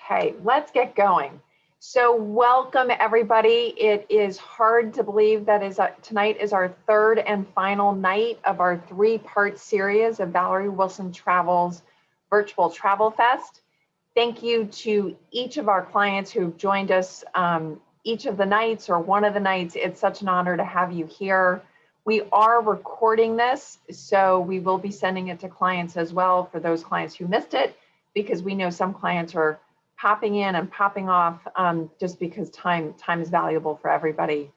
Okay, let's get going. So welcome everybody. It is hard to believe that tonight is our third and final night of our three-part series of Valerie Wilson Travel's Virtual Travel Fest. Thank you to each of our clients who've joined us each of the nights or one of the nights. It's such an honor to have you here. We are recording this, so we will be sending it to clients as well for those clients who missed it, because we know some clients are popping in and popping off just because time is valuable for everybody.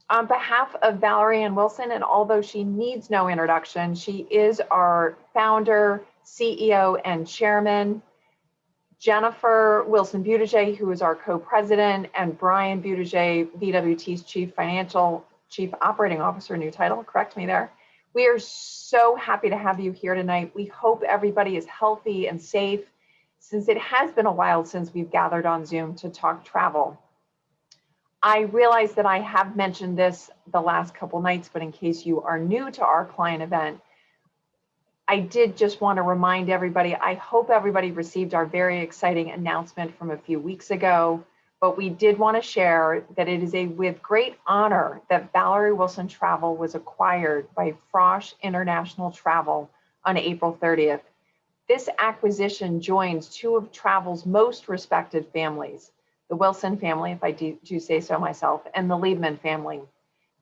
On behalf of Valerie Ann Wilson, and although she needs no introduction, she is our founder, CEO, and chairman. Jennifer Wilson Buttigieg, who is our co-president, and Brian Buttigieg, VWT's Chief Operating Officer, new title, correct me there. We are so happy to have you here tonight. We hope everybody is healthy and safe, since it has been a while since we've gathered on Zoom to talk travel. I realize that I have mentioned this the last couple nights, but in case you are new to our client event, I did just want to remind everybody, I hope everybody received our very exciting announcement from a few weeks ago, but we did want to share that it is with great honor that Valerie Wilson Travel was acquired by Frosch International Travel on April 30th. This acquisition joins two of travel's most respected families, the Wilson family, if I do say so myself, and the Liebman family.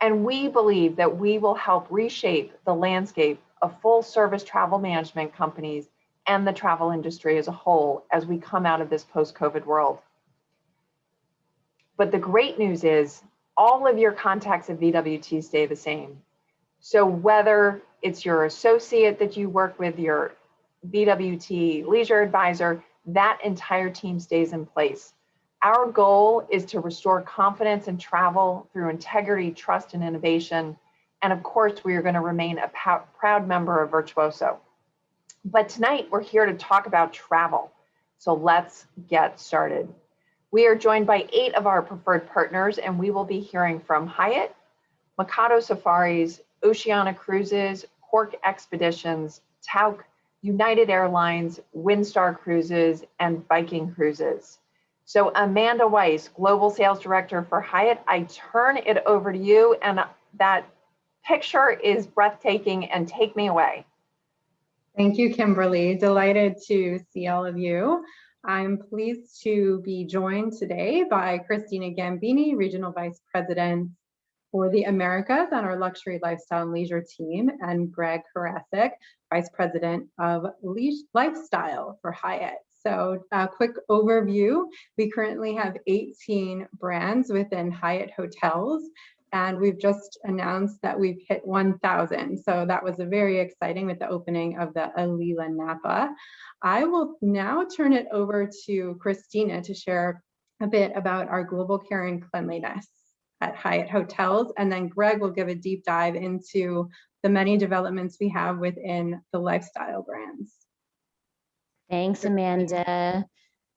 And we believe that we will help reshape the landscape of full-service travel management companies and the travel industry as a whole as we come out of this post-COVID world. But the great news is all of your contacts at VWT stay the same. So whether it's your associate that you work with, your VWT leisure advisor, that entire team stays in place. Our goal is to restore confidence in travel through integrity, trust, and innovation. And of course, we are going to remain a proud member of Virtuoso. But tonight, we're here to talk about travel. So let's get started. We are joined by 8 of our preferred partners, and we will be hearing from Hyatt, Mikado Safaris, Oceana Cruises, Cork Expeditions, Tauk, United Airlines, Windstar Cruises, and Viking Cruises. So Amanda Weiss, Global Sales Director for Hyatt, I turn it over to you, and that picture is breathtaking, and take me away. Thank you, Kimberly. Delighted to see all of you. I'm pleased to be joined today by Christina Gambini, Regional Vice President for the Americas on our Luxury Lifestyle and Leisure team, and Greg Karasik, Vice President of Lifestyle for Hyatt. So a quick overview, we currently have 18 brands within Hyatt Hotels, and we've just announced that we've hit 1,000. So that was very exciting with the opening of the Alila Napa. I will now turn it over to Christina to share a bit about our global care and cleanliness at Hyatt Hotels, and then Greg will give a deep dive into the many developments we have within the lifestyle brands. Thanks, Amanda.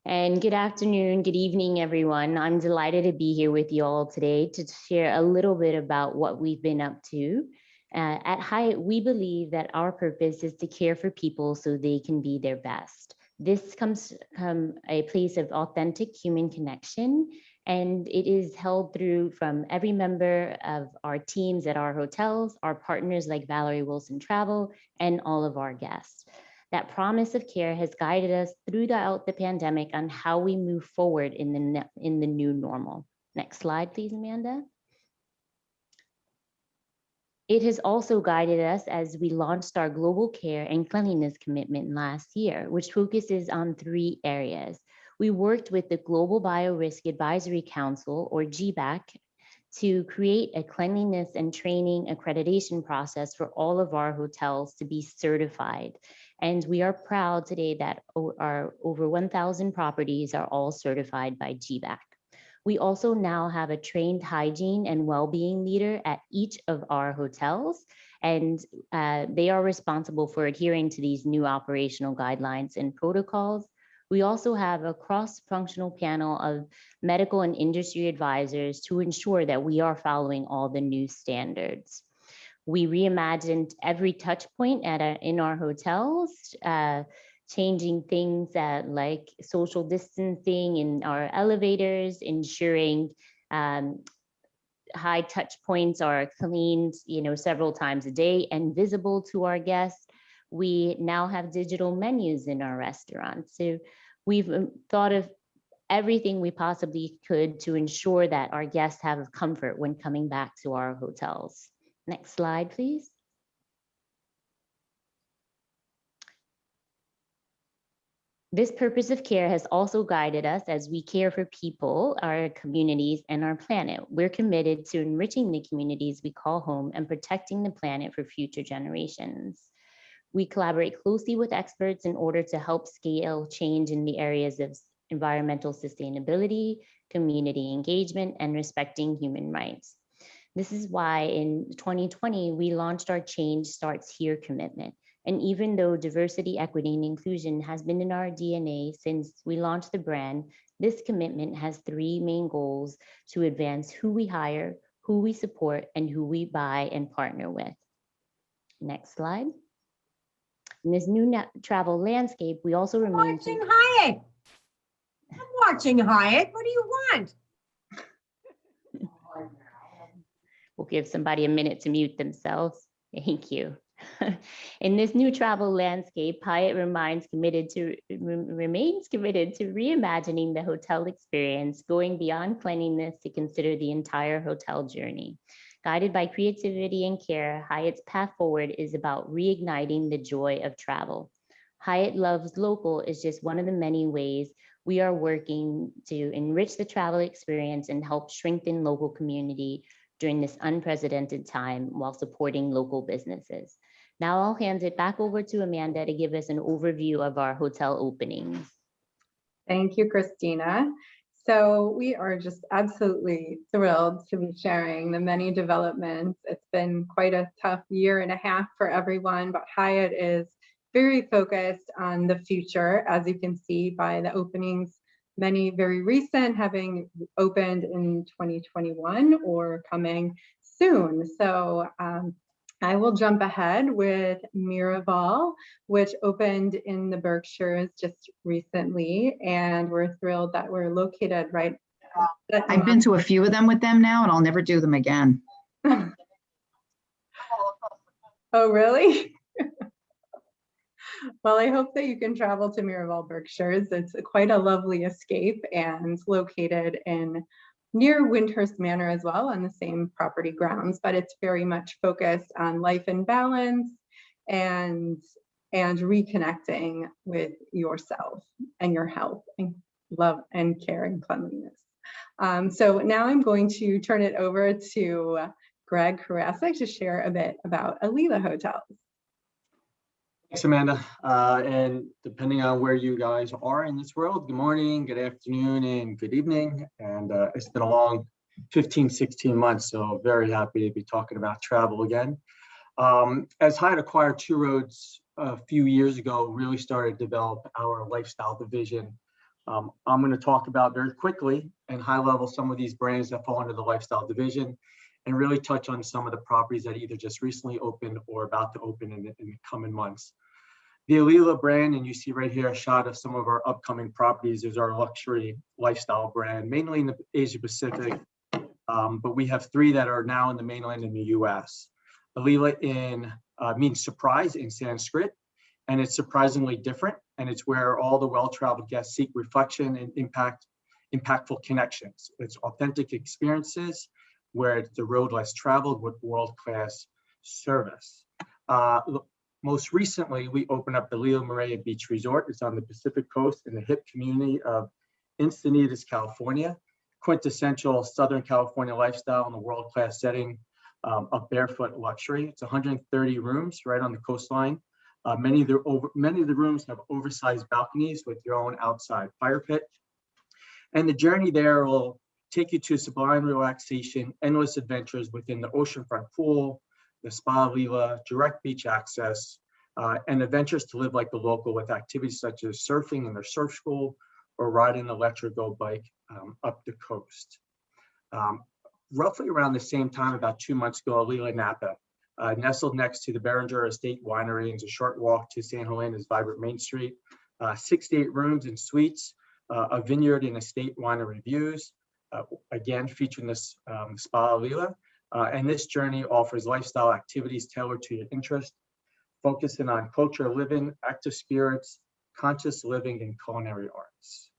And good afternoon, good evening, everyone. I'm delighted to be here with you all today to share a little bit about what we've been up to. At Hyatt, we believe that our purpose is to care for people so they can be their best. This comes from a place of authentic human connection, and it is held through from every member of our teams at our hotels, our partners like Valerie Wilson Travel, and all of our guests. That promise of care has guided us throughout the pandemic on how we move forward in the new normal. Next slide, please, Amanda. It has also guided us as we launched our global care and cleanliness commitment last year, which focuses on 3 areas. We worked with the Global Biorisk Advisory Council, or GBAC, to create a cleanliness and training accreditation process for all of our hotels to be certified. And we are proud today that our over 1,000 properties are all certified by GBAC. We also now have a trained hygiene and well-being leader at each of our hotels, and they are responsible for adhering to these new operational guidelines and protocols. We also have a cross-functional panel of medical and industry advisors to ensure that we are following all the new standards. We reimagined every touch point in our hotels changing things like social distancing in our elevators, ensuring high touch points are cleaned, several times a day and visible to our guests. We now have digital menus in our restaurants. So we've thought of everything we possibly could to ensure that our guests have comfort when coming back to our hotels. Next slide, please. This purpose of care has also guided us as we care for people, our communities, and our planet. We're committed to enriching the communities we call home and protecting the planet for future generations. We collaborate closely with experts in order to help scale change in the areas of environmental sustainability, community engagement, and respecting human rights. This is why in 2020, we launched our Change Starts Here commitment. And even though diversity, equity, and inclusion has been in our DNA since we launched the brand, this commitment has three main goals to advance who we hire, who we support, and who we buy and partner with. Next slide. In this new travel landscape, we also remain— Watching Hyatt. I'm watching Hyatt. What do you want? We'll give somebody a minute to mute themselves. Thank you. In this new travel landscape, Hyatt remains committed to reimagining the hotel experience, going beyond cleanliness to consider the entire hotel journey. Guided by creativity and care, Hyatt's path forward is about reigniting the joy of travel. Hyatt Loves Local is just one of the many ways we are working to enrich the travel experience and help strengthen local community during this unprecedented time while supporting local businesses. Now I'll hand it back over to Amanda to give us an overview of our hotel openings. Thank you, Christina. So we are just absolutely thrilled to be sharing the many developments. It's been quite a tough year and a half for everyone, but Hyatt is very focused on the future, as you can see by the openings, many very recent having opened in 2021 or coming soon. So I will jump ahead with Miraval, which opened in the Berkshires just recently, and we're thrilled that we're located right. I've been to a few of them with them now, and I'll never do them again. Oh, really? Well, I hope that you can travel to Miraval Berkshires. It's quite a lovely escape and located in near Windhurst Manor as well, on the same property grounds, but it's very much focused on life and balance and reconnecting with yourself and your health and love and care and cleanliness. So now I'm going to turn it over to Greg Karasik to share a bit about Alila Hotels. Thanks, Amanda. And depending on where you guys are in this world, good morning, good afternoon, and good evening. And it's been a long 15, 16 months, so very happy to be talking about travel again. As Hyatt acquired Two Roads a few years ago, really started to develop our lifestyle division. I'm going to talk about very quickly and high level some of these brands that fall under the lifestyle division, and really touch on some of the properties that either just recently opened or about to open in the coming months. The Alila brand, and you see right here a shot of some of our upcoming properties, is our luxury lifestyle brand, mainly in the Asia Pacific, but we have three that are now in the mainland in the US. Alila means surprise in Sanskrit, and it's surprisingly different, and it's where all the well-traveled guests seek reflection and impactful connections. It's authentic experiences where it's the road less traveled with world-class service. Most recently, we opened up the Leo Maria Beach Resort. It's on the Pacific Coast in the hip community of Encinitas, California. Quintessential Southern California lifestyle in a world-class setting of barefoot luxury. It's 130 rooms right on the coastline. Many of the rooms have oversized balconies with your own outside fire pit. And the journey there will take you to sublime relaxation, endless adventures within the oceanfront pool, the spa Alila, direct beach access, and adventures to live like the local with activities such as surfing in their surf school or riding an electric go bike up the coast. Roughly around the same time, about 2 months ago, Alila Napa, nestled next to the Beringer Estate Winery, and a short walk to San Helena's vibrant Main Street, 68 rooms and suites, a vineyard and estate winery views, again featuring this Spa Lila. And this journey offers lifestyle activities tailored to your interest, focusing on culture living, active spirits, conscious living, and culinary arts.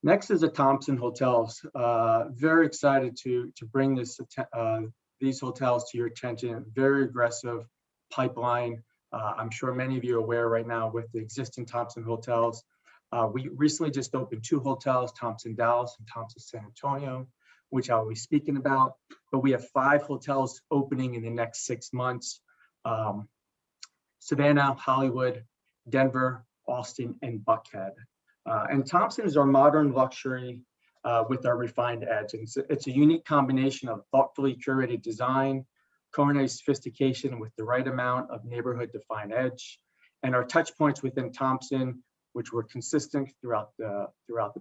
Next is the Thompson Hotels. Very excited to bring these hotels to your attention. Very aggressive pipeline. I'm sure many of you are aware right now with the existing Thompson Hotels. We recently just opened 2 hotels, Thompson Dallas and Thompson San Antonio, which I'll be speaking about. But we have 5 hotels opening in the next 6 months. Savannah, Hollywood, Denver, Austin, and Buckhead. And Thompson is our modern luxury with our refined edge. And it's a unique combination of thoughtfully curated design, culinary sophistication with the right amount of neighborhood defined edge. And our touch points within Thompson, which were consistent throughout the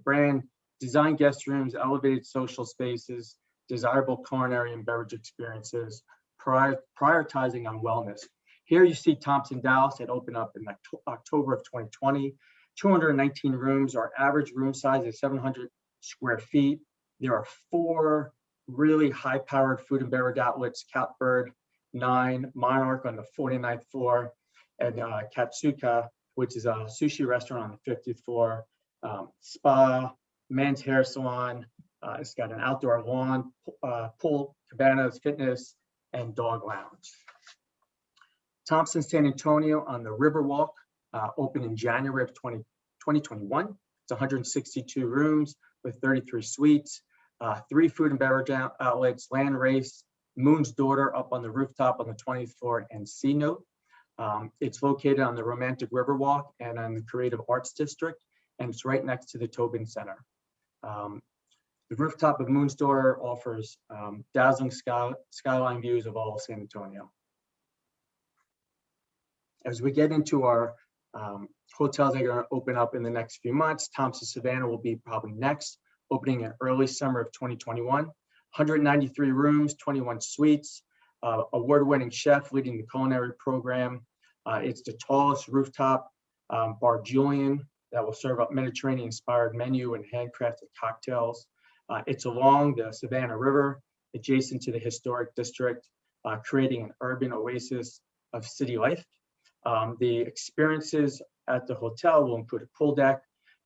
brand, design guest rooms, elevated social spaces, desirable culinary and beverage experiences, prioritizing on wellness. Here you see Thompson Dallas that opened up in October of 2020. 219 rooms. Our average room size is 700 square feet. There are 4 really high-powered food and beverage outlets, Catbird 9, Monarch on the 49th floor, and Katsuka, which is a sushi restaurant on the 50th floor, spa, men's hair salon. It's got an outdoor lawn, pool, cabanas, fitness, and dog lounge. Thompson San Antonio on the Riverwalk, opened in January of 2021. It's 162 rooms with 33 suites, 3 food and beverage outlets, Land Race, Moon's Daughter up on the rooftop on the 20th floor, and C Note. It's located on the Romantic Riverwalk and on the Creative Arts District, and it's right next to the Tobin Center. The rooftop of Moon's Daughter offers dazzling skyline views of all of San Antonio. As we get into our hotels that are going to open up in the next few months, Thompson Savannah will be probably next, opening in early summer of 2021. 193 rooms, 21 suites, award-winning chef leading the culinary program. It's the tallest rooftop bar Julian that will serve up Mediterranean-inspired menu and handcrafted cocktails. It's along the Savannah River, adjacent to the historic district, creating an urban oasis of city life. The experiences at the hotel will include a pool deck,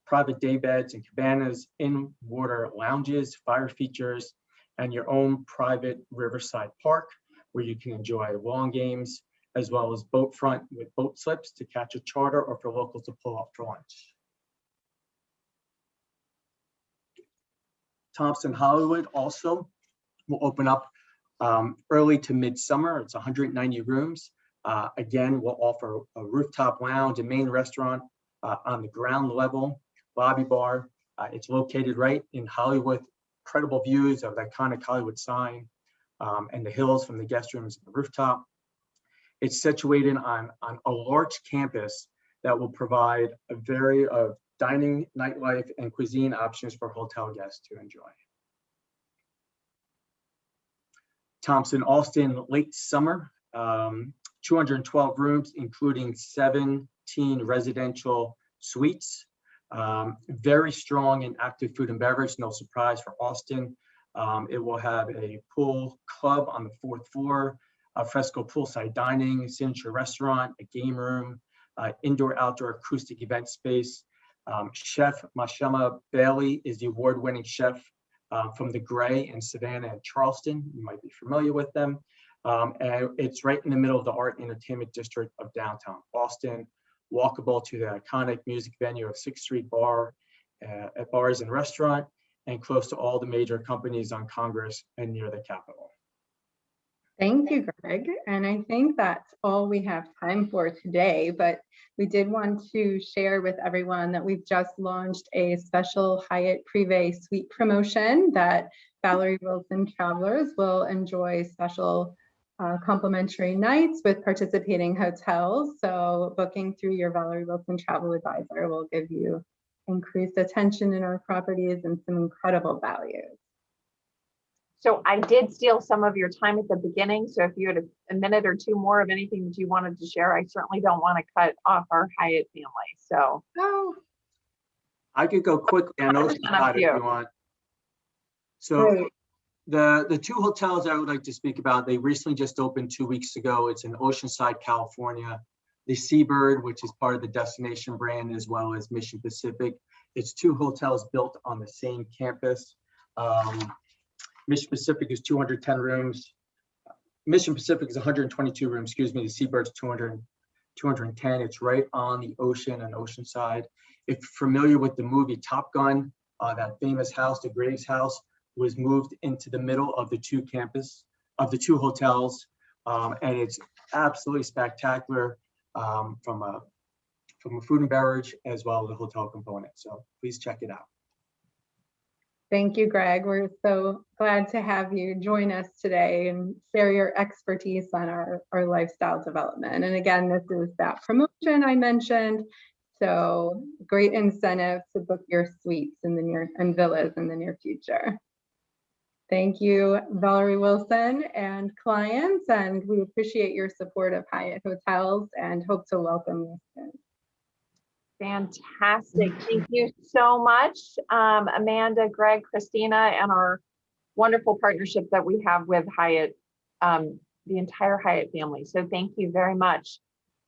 private day beds and cabanas, in-water lounges, fire features, and your own private riverside park where you can enjoy lawn games, as well as boat front with boat slips to catch a charter or for locals to pull up for lunch. Thompson Hollywood also will open up early to midsummer. It's 190 rooms. Again, we'll offer a rooftop lounge and main restaurant on the ground level, lobby bar. It's located right in Hollywood, incredible views of the iconic Hollywood sign and the hills from the guest rooms and the rooftop. It's situated on a large campus that will provide a very dining, nightlife, and cuisine options for hotel guests to enjoy. Thompson Austin late summer, 212 rooms, including 17 residential suites. Very strong and active food and beverage, no surprise for Austin. It will have a pool club on the 4th floor, a fresco poolside dining, signature restaurant, a game room, indoor-outdoor acoustic event space. Chef Mashema Bailey is the award-winning chef from the Gray in Savannah and Charleston. You might be familiar with them. And it's right in the middle of the art and entertainment district of downtown Austin, walkable to the iconic music venue of 6th Street Bar, at Bars and Restaurant, and close to all the major companies on Congress and near the Capitol. Thank you, Greg. And I think that's all we have time for today, but we did want to share with everyone that we've just launched a special Hyatt Privé Suite promotion that Valerie Wilson travelers will enjoy special complimentary nights with participating hotels. So booking through your Valerie Wilson Travel Advisor will give you increased attention in our properties and some incredible values. So I did steal some of your time at the beginning. So if you had a minute or two more of anything that you wanted to share, I certainly don't want to cut off our Hyatt family. So Oh, I could go quickly on Oceanside if you want. So great. the two hotels I would like to speak about, they recently just opened 2 weeks ago. It's in Oceanside, California. The Seabird, which is part of the Destination brand, as well as Mission Pacific. It's two hotels built on the same campus. Mission Pacific is 210 rooms. Mission Pacific is 122 rooms, excuse me. The Seabird's 210. It's right on the ocean and Oceanside. If you're familiar with the movie Top Gun, that famous house, the Graves house, was moved into the middle of the two hotels. And it's absolutely spectacular from a food and beverage as well as a hotel component. So please check it out. Thank you, Greg. We're so glad to have you join us today and share your expertise on our lifestyle development. And again, this is that promotion I mentioned. So great incentive to book your suites in the near and villas in the near future. Thank you, Valerie Wilson and clients, and we appreciate your support of Hyatt Hotels and hope to welcome you soon. fantastic. Thank you so much, Amanda, Greg, Christina, and our wonderful partnership that we have with Hyatt, the entire Hyatt family. So thank you very much.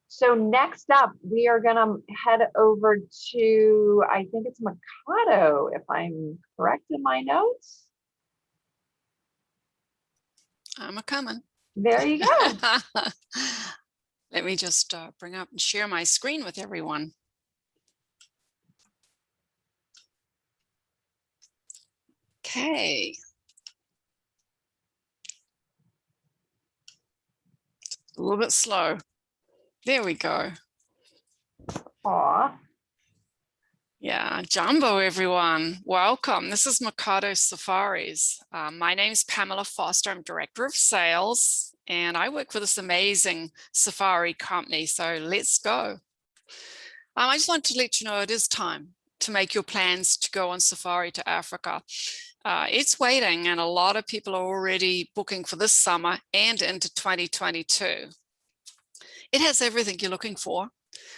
So next up, we are going to head over to, I think it's Mikado, if I'm correct in my notes. I'm a-coming. There you go. Let me just bring up and share my screen with everyone. Okay. A little bit slow. There we go. Aw. Yeah, Jumbo, everyone. Welcome. This is Mikado Safaris. My name is Pamela Foster. I'm Director of Sales, and I work for this amazing safari company. So let's go. I just want to let you know it is time to make your plans to go on safari to Africa. It's waiting, and a lot of people are already booking for this summer and into 2022. It has everything you're looking for.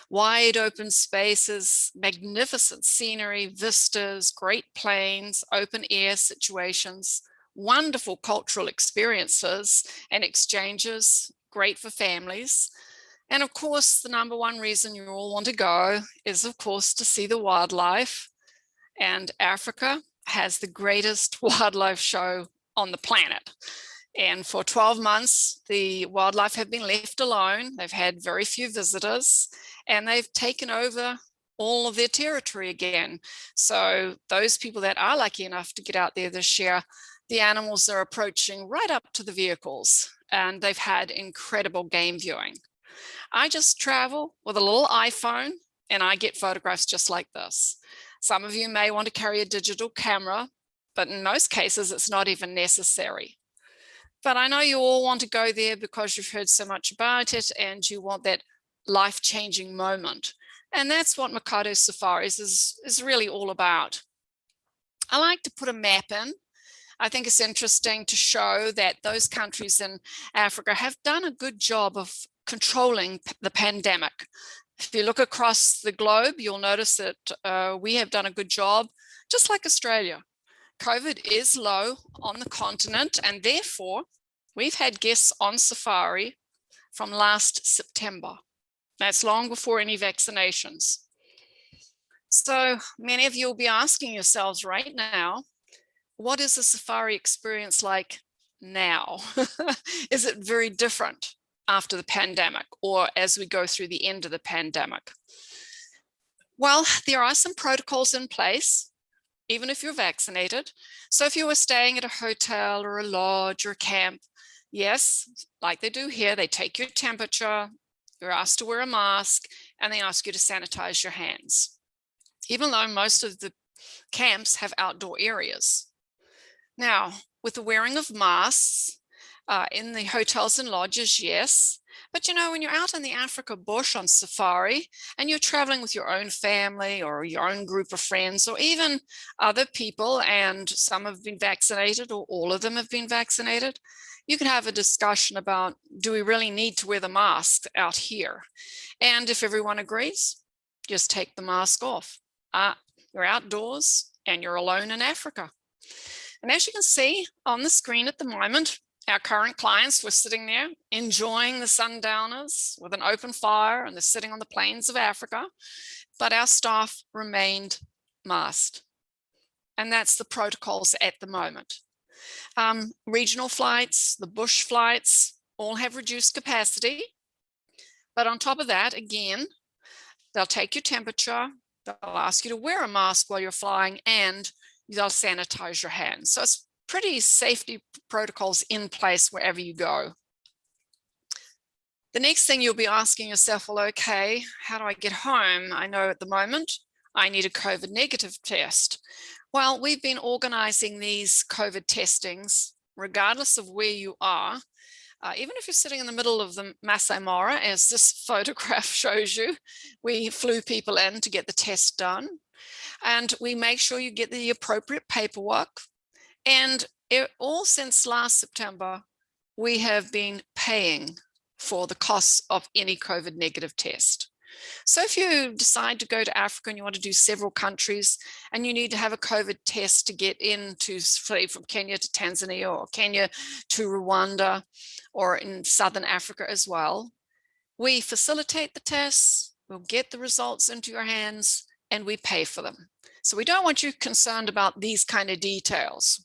Wide open spaces, magnificent scenery, vistas, great plains, open air situations, wonderful cultural experiences and exchanges, great for families. And of course, the number one reason you all want to go is, of course, to see the wildlife. And Africa has the greatest wildlife show on the planet. And for 12 months, the wildlife have been left alone. They've had very few visitors, and they've taken over all of their territory again. So those people that are lucky enough to get out there this year, the animals are approaching right up to the vehicles, and they've had incredible game viewing. I just travel with a little iPhone, and I get photographs just like this. Some of you may want to carry a digital camera, but in most cases, it's not even necessary. But I know you all want to go there because you've heard so much about it and you want that life-changing moment. And that's what Mikado Safaris is really all about. I like to put a map in. I think it's interesting to show that those countries in Africa have done a good job of controlling the pandemic. If you look across the globe, you'll notice that we have done a good job, just like Australia. COVID is low on the continent, and therefore we've had guests on safari from last September. That's long before any vaccinations. So many of you will be asking yourselves right now, what is the safari experience like now? Is it very different after the pandemic or as we go through the end of the pandemic? Well, there are some protocols in place, even if you're vaccinated. So if you were staying at a hotel or a lodge or a camp, yes, like they do here, they take your temperature, you're asked to wear a mask, and they ask you to sanitize your hands, even though most of the camps have outdoor areas. Now, with the wearing of masks in the hotels and lodges, yes, But you know, when you're out in the Africa bush on safari and you're traveling with your own family or your own group of friends or even other people, and some have been vaccinated or all of them have been vaccinated, you can have a discussion about, do we really need to wear the mask out here? And if everyone agrees, just take the mask off. You're outdoors and you're alone in Africa. And as you can see on the screen at the moment, our current clients were sitting there enjoying the sundowners with an open fire, and they're sitting on the plains of Africa, but our staff remained masked. And that's the protocols at the moment. Regional flights, the bush flights, all have reduced capacity. But on top of that, again, they'll take your temperature, they'll ask you to wear a mask while you're flying, and they'll sanitize your hands. So it's pretty safety protocols in place wherever you go. The next thing you'll be asking yourself, well, okay, how do I get home? I know at the moment I need a COVID negative test. Well, we've been organizing these COVID testings, regardless of where you are. Even if you're sitting in the middle of the Masai Mara, as this photograph shows you, we flew people in to get the test done. And we make sure you get the appropriate paperwork. And all since last September, we have been paying for the costs of any COVID negative test. So if you decide to go to Africa and you want to do several countries and you need to have a COVID test to get into, say, from Kenya to Tanzania or Kenya to Rwanda or in Southern Africa as well, we facilitate the tests, we'll get the results into your hands, and we pay for them. So we don't want you concerned about these kind of details.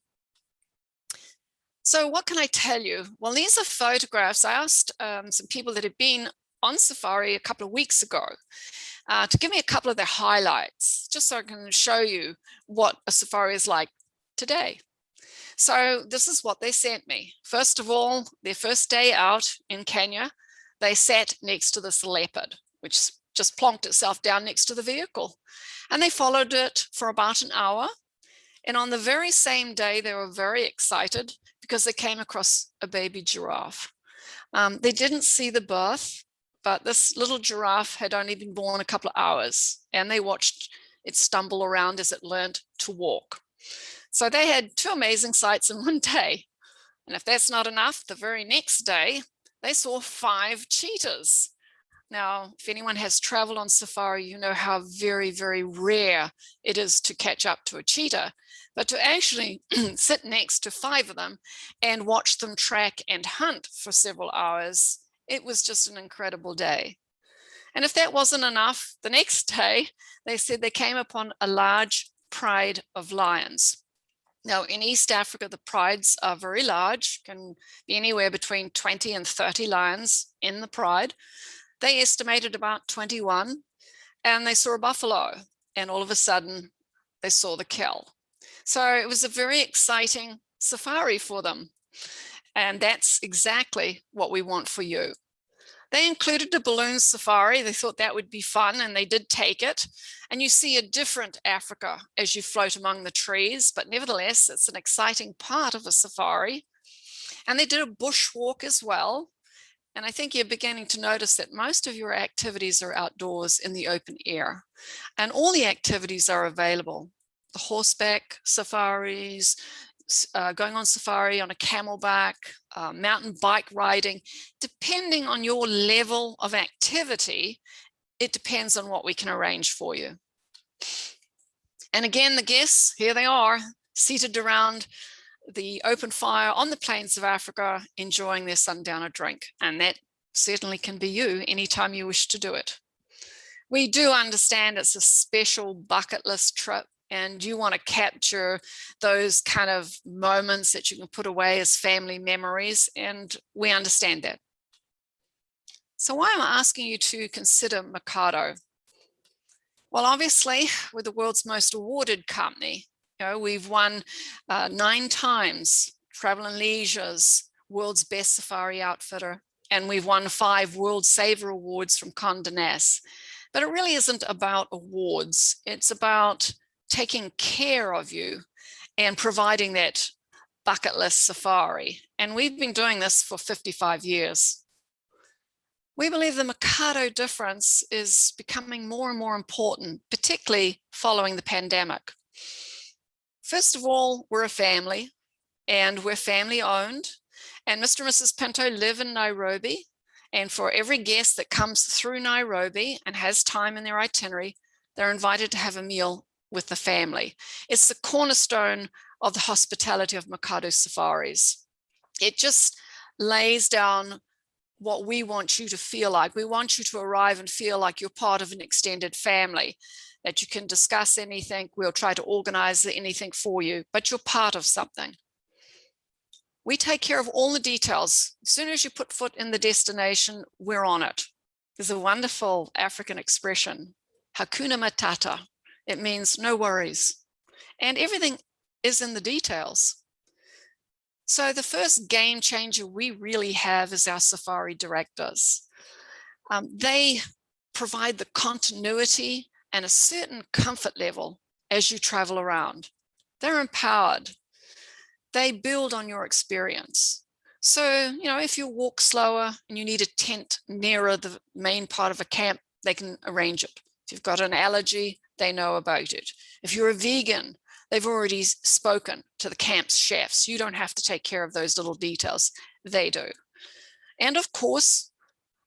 So what can I tell you? Well, these are photographs. I asked some people that had been on safari a couple of weeks ago to give me a couple of their highlights, just so I can show you what a safari is like today. So this is what they sent me. First of all, their first day out in Kenya, they sat next to this leopard, which just plonked itself down next to the vehicle. And they followed it for about an hour. And on the very same day, they were very excited because they came across a baby giraffe. They didn't see the birth, but this little giraffe had only been born a couple of hours, and they watched it stumble around as it learned to walk. So they had two amazing sights in one day. And if that's not enough, the very next day, they saw 5 cheetahs. Now, if anyone has traveled on safari, you know how very, very rare it is to catch up to a cheetah, but to actually sit next to 5 of them and watch them track and hunt for several hours, it was just an incredible day. And if that wasn't enough, the next day, they said they came upon a large pride of lions. Now, in East Africa, the prides are very large, can be anywhere between 20 and 30 lions in the pride. They estimated about 21, and they saw a buffalo, and all of a sudden they saw the kill. So it was a very exciting safari for them. And that's exactly what we want for you. They included a balloon safari. They thought that would be fun, and they did take it. And you see a different Africa as you float among the trees, but nevertheless, it's an exciting part of a safari. And they did a bushwalk as well. And I think you're beginning to notice that most of your activities are outdoors in the open air, and all the activities are available. The horseback safaris, going on safari on a camelback, mountain bike riding, depending on your level of activity, it depends on what we can arrange for you. And again, the guests, here they are, seated around the open fire on the plains of Africa, enjoying their sundowner drink. And that certainly can be you anytime you wish to do it. We do understand it's a special bucket list trip, and you want to capture those kind of moments that you can put away as family memories, and we understand that. So why am I asking you to consider Mercado? Well, obviously, we're the world's most awarded company. You know, we've won 9 times Travel and Leisure's World's Best Safari Outfitter, and we've won 5 World Saver Awards from Condé Nast. But it really isn't about awards. It's about taking care of you and providing that bucket list safari. And we've been doing this for 55 years. We believe the Mikado difference is becoming more and more important, particularly following the pandemic. First of all, we're a family and we're family owned, and Mr. and Mrs. Pinto live in Nairobi. And for every guest that comes through Nairobi and has time in their itinerary, they're invited to have a meal with the family. It's the cornerstone of the hospitality of Mikado Safaris. It just lays down what we want you to feel like. We want you to arrive and feel like you're part of an extended family, that you can discuss anything. We'll try to organize anything for you, but you're part of something. We take care of all the details. As soon as you put foot in the destination, we're on it. There's a wonderful African expression, Hakuna Matata. It means no worries. And everything is in the details. So the first game changer we really have is our safari directors. They provide the continuity and a certain comfort level as you travel around. They're empowered. They build on your experience. So, if you walk slower and you need a tent nearer the main part of a camp, they can arrange it. If you've got an allergy, they know about it. If you're a vegan, they've already spoken to the camp's chefs. You don't have to take care of those little details. They do. And of course,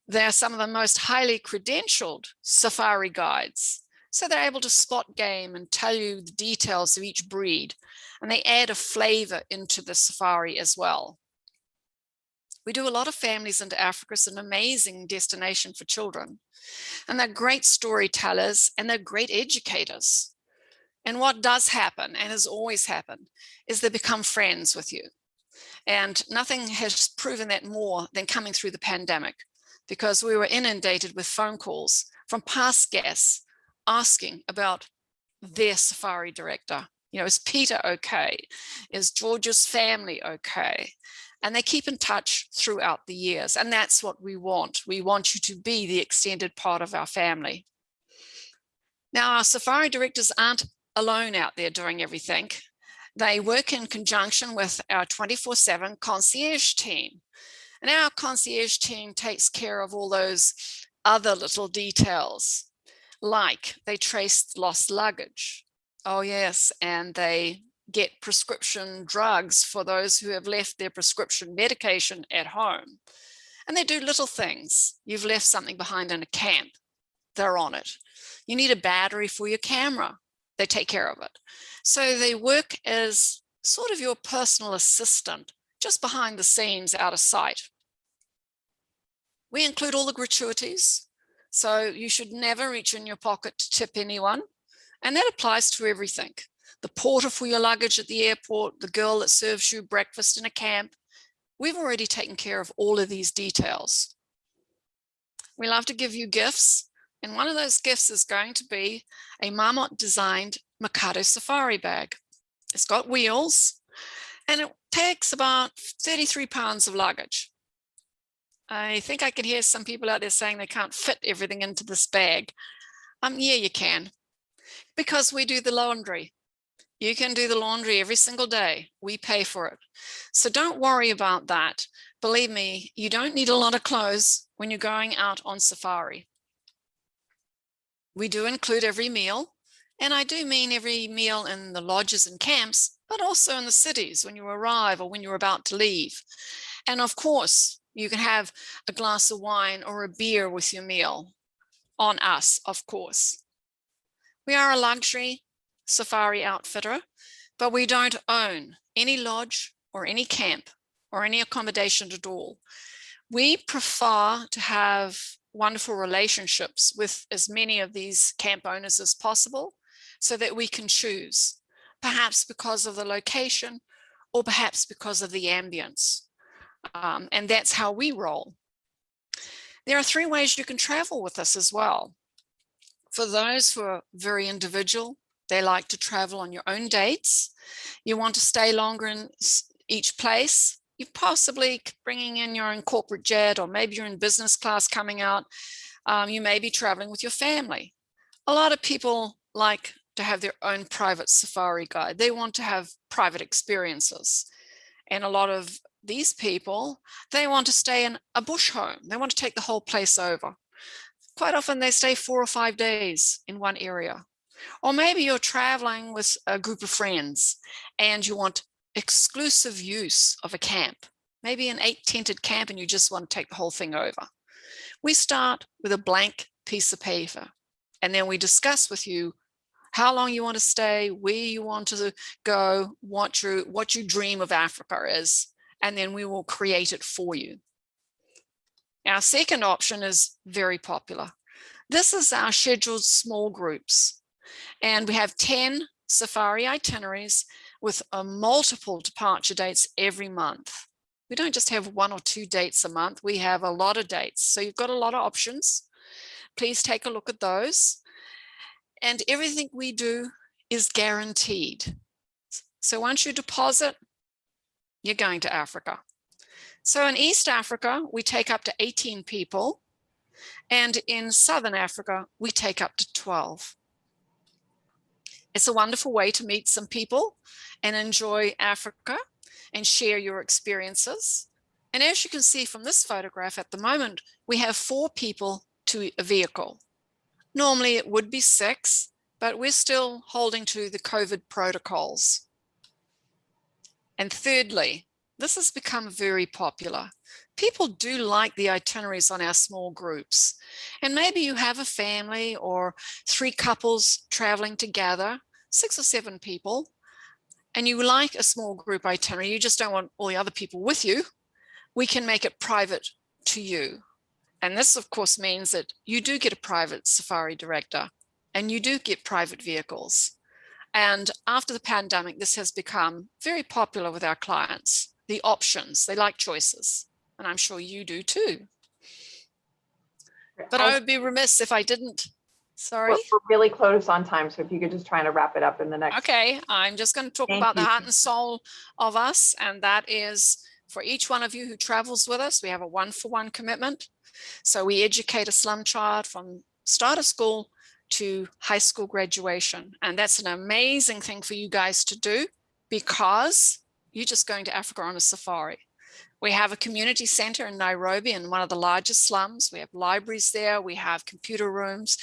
they're some of the most highly credentialed safari guides. So they're able to spot game and tell you the details of each breed. And they add a flavor into the safari as well. We do a lot of families into Africa. It's an amazing destination for children. And they're great storytellers and they're great educators. And what does happen, and has always happened, is they become friends with you. And nothing has proven that more than coming through the pandemic, because we were inundated with phone calls from past guests asking about their safari director. Is Peter okay? Is George's family okay? And they keep in touch throughout the years. And that's what we want. We want you to be the extended part of our family. Now, our safari directors aren't alone out there doing everything. They work in conjunction with our 24/7 concierge team. And our concierge team takes care of all those other little details, like they trace lost luggage. Oh yes, and they get prescription drugs for those who have left their prescription medication at home. And they do little things. You've left something behind in a camp, they're on it. You need a battery for your camera, they take care of it. So they work as sort of your personal assistant, just behind the scenes, out of sight. We include all the gratuities, so you should never reach in your pocket to tip anyone. And that applies to everything. The porter for your luggage at the airport, the girl that serves you breakfast in a camp. We've already taken care of all of these details. We love to give you gifts. And one of those gifts is going to be a Marmot designed Mikado safari bag. It's got wheels and it takes about 33 pounds of luggage. I think I can hear some people out there saying they can't fit everything into this bag. Yeah, you can, because we do the laundry. You can do the laundry every single day. We pay for it. So don't worry about that. Believe me, you don't need a lot of clothes when you're going out on safari. We do include every meal, and I do mean every meal in the lodges and camps, but also in the cities when you arrive or when you're about to leave. And of course, you can have a glass of wine or a beer with your meal, on us, of course. We are a luxury safari outfitter, but we don't own any lodge or any camp or any accommodation at all. We prefer to have wonderful relationships with as many of these camp owners as possible so that we can choose, perhaps because of the location or perhaps because of the ambience. And that's how we roll. There are 3 ways you can travel with us as well. For those who are very individual, they like to travel on your own dates. You want to stay longer in each place. You're possibly bringing in your own corporate jet, or maybe you're in business class coming out. You may be traveling with your family. A lot of people like to have their own private safari guide. They want to have private experiences. And a lot of these people, they want to stay in a bush home. They want to take the whole place over. Quite often they stay 4 or 5 days in one area. Or maybe you're traveling with a group of friends and you want exclusive use of a camp, maybe an 8-tented camp, and you just want to take the whole thing over. We start with a blank piece of paper, and then we discuss with you how long you want to stay, where you want to go, what you dream of Africa is, and then we will create it for you. Our second option is very popular. This is our scheduled small groups, and we have 10 safari itineraries with multiple departure dates every month. We don't just have 1 or 2 dates a month, we have a lot of dates. So you've got a lot of options. Please take a look at those. And everything we do is guaranteed. So once you deposit, you're going to Africa. So in East Africa, we take up to 18 people. And in Southern Africa, we take up to 12. It's a wonderful way to meet some people and enjoy Africa and share your experiences. And as you can see from this photograph at the moment, we have 4 people to a vehicle. Normally it would be 6, but we're still holding to the COVID protocols. And thirdly, this has become very popular. People do like the itineraries on our small groups. And maybe you have a family or 3 couples traveling together, 6 or 7 people, and you like a small group itinerary, you just don't want all the other people with you. We can make it private to you. And this, of course, means that you do get a private safari director and you do get private vehicles. And after the pandemic, this has become very popular with our clients. The options, they like choices. And I'm sure you do too. But I would be remiss if I didn't. Sorry. We're really close on time, so if you could just try to wrap it up in the next. Okay, I'm just going to talk about the heart and soul of us, and that is for each one of you who travels with us, we have a 1-for-1 commitment. So we educate a slum child from start of school to high school graduation, and that's an amazing thing for you guys to do because you're just going to Africa on a safari. We have a community center in Nairobi in one of the largest slums. We have libraries there, we have computer rooms,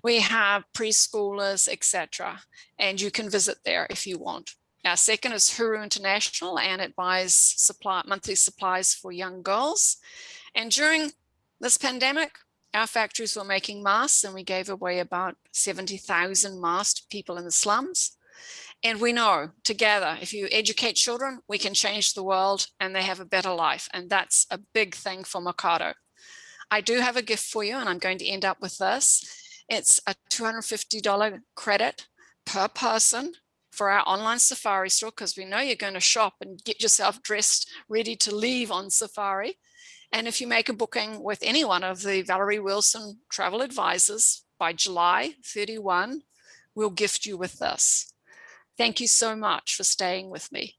we have preschoolers, etc. And you can visit there if you want. Our second is Huru International, and it buys monthly supplies for young girls. And during this pandemic, our factories were making masks, and we gave away about 70,000 masks to people in the slums. And we know together, if you educate children, we can change the world and they have a better life. And that's a big thing for Mercado. I do have a gift for you, and I'm going to end up with this. It's a $250 credit per person for our online safari store, because we know you're going to shop and get yourself dressed, ready to leave on safari. And if you make a booking with any one of the Valerie Wilson travel advisors by July 31, we'll gift you with this. Thank you so much for staying with me.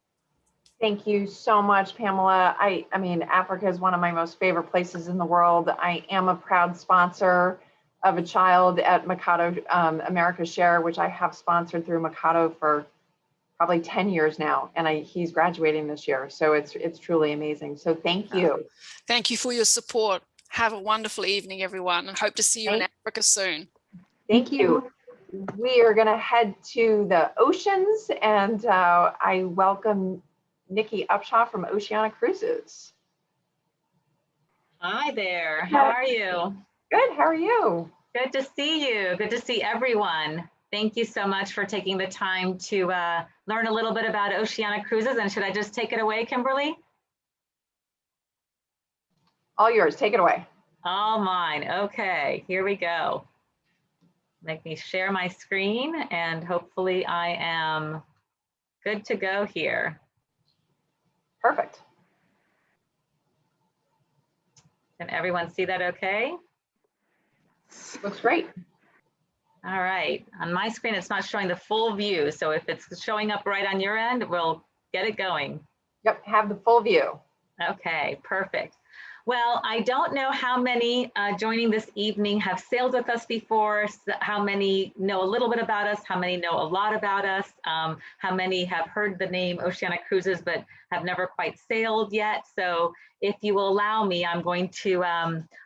Thank you so much, Pamela. I mean, Africa is one of my most favorite places in the world. I am a proud sponsor of a child at Mercado America Share, which I have sponsored through Mercado for probably 10 years now, and he's graduating this year. So it's truly amazing. So thank you. Thank you for your support. Have a wonderful evening, everyone, and hope to see you in Africa soon. Thank you. We are going to head to the oceans, and I welcome Nikki Upshaw from Oceana Cruises. Hi there. How are you? Good. How are you? Good to see you. Good to see everyone. Thank you so much for taking the time to learn a little bit about Oceana Cruises. And should I just take it away, Kimberly? All yours. Take it away. All mine. Okay, here we go. Make me share my screen, and hopefully I am good to go here. Perfect. Can everyone see that okay? Looks great. All right, on my screen, it's not showing the full view. So if it's showing up right on your end, we'll get it going. Yep, have the full view. Okay, perfect. Well, I don't know how many joining this evening have sailed with us before, how many know a little bit about us, how many know a lot about us, how many have heard the name Oceanic Cruises but have never quite sailed yet. So if you will allow me, I'm going to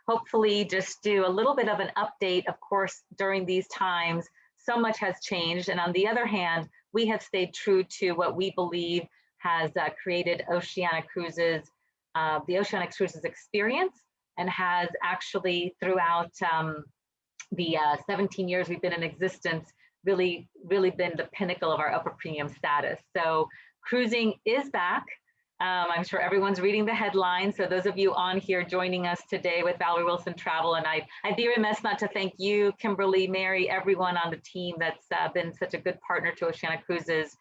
hopefully just do a little bit of an update. Of course, during these times, so much has changed. And on the other hand, we have stayed true to what we believe has created Oceanic Cruises, the Oceanic Cruises experience, and has actually throughout the 17 years we've been in existence, really been the pinnacle of our upper premium status. So cruising is back. I'm sure everyone's reading the headlines. So those of you on here joining us today with Valerie Wilson Travel, and I'd be remiss not to thank you, Kimberly, Mary, everyone on the team that's been such a good partner to Oceanic Cruises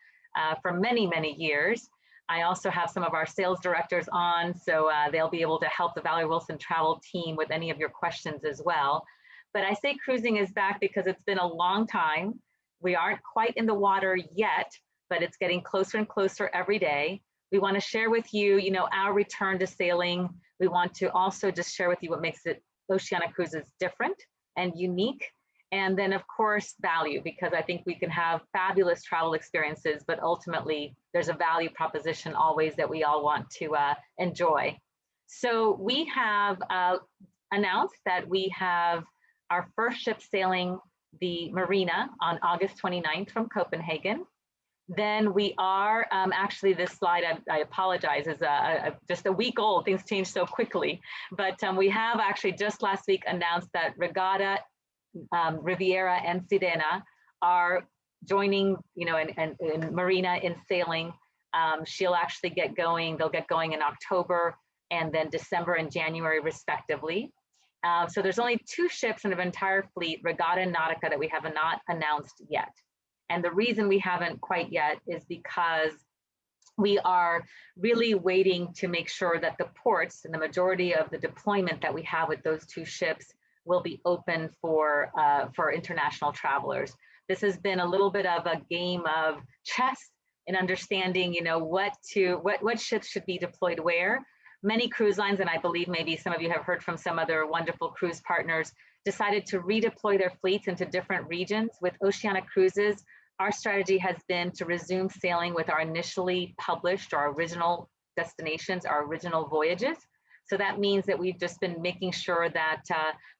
for many, many years. I also have some of our sales directors on, so they'll be able to help the Valerie Wilson Travel team with any of your questions as well. But I say cruising is back because it's been a long time. We aren't quite in the water yet, but it's getting closer and closer every day. We want to share with you, our return to sailing. We want to also just share with you what makes it Oceanic Cruises different and unique. And then of course, value, because I think we can have fabulous travel experiences, but ultimately there's a value proposition always that we all want to enjoy. So we have announced that we have our first ship sailing the marina on August 29th from Copenhagen. Then we are, actually this slide, I apologize, is just a week old, things change so quickly. But we have actually just last week announced that Regatta, Riviera and Sirena are joining, in Marina in sailing. She'll actually get going, they'll get going in October and then December and January respectively. So there's only 2 ships in the entire fleet, Regatta and Nautica, that we have not announced yet. And the reason we haven't quite yet is because we are really waiting to make sure that the ports and the majority of the deployment that we have with those 2 ships will be open for international travelers. This has been a little bit of a game of chess in understanding, what ships should be deployed where. Many cruise lines, and I believe maybe some of you have heard from some other wonderful cruise partners, decided to redeploy their fleets into different regions. With Oceanic Cruises, our strategy has been to resume sailing with our initially published, our original destinations, our original voyages. So that means that we've just been making sure that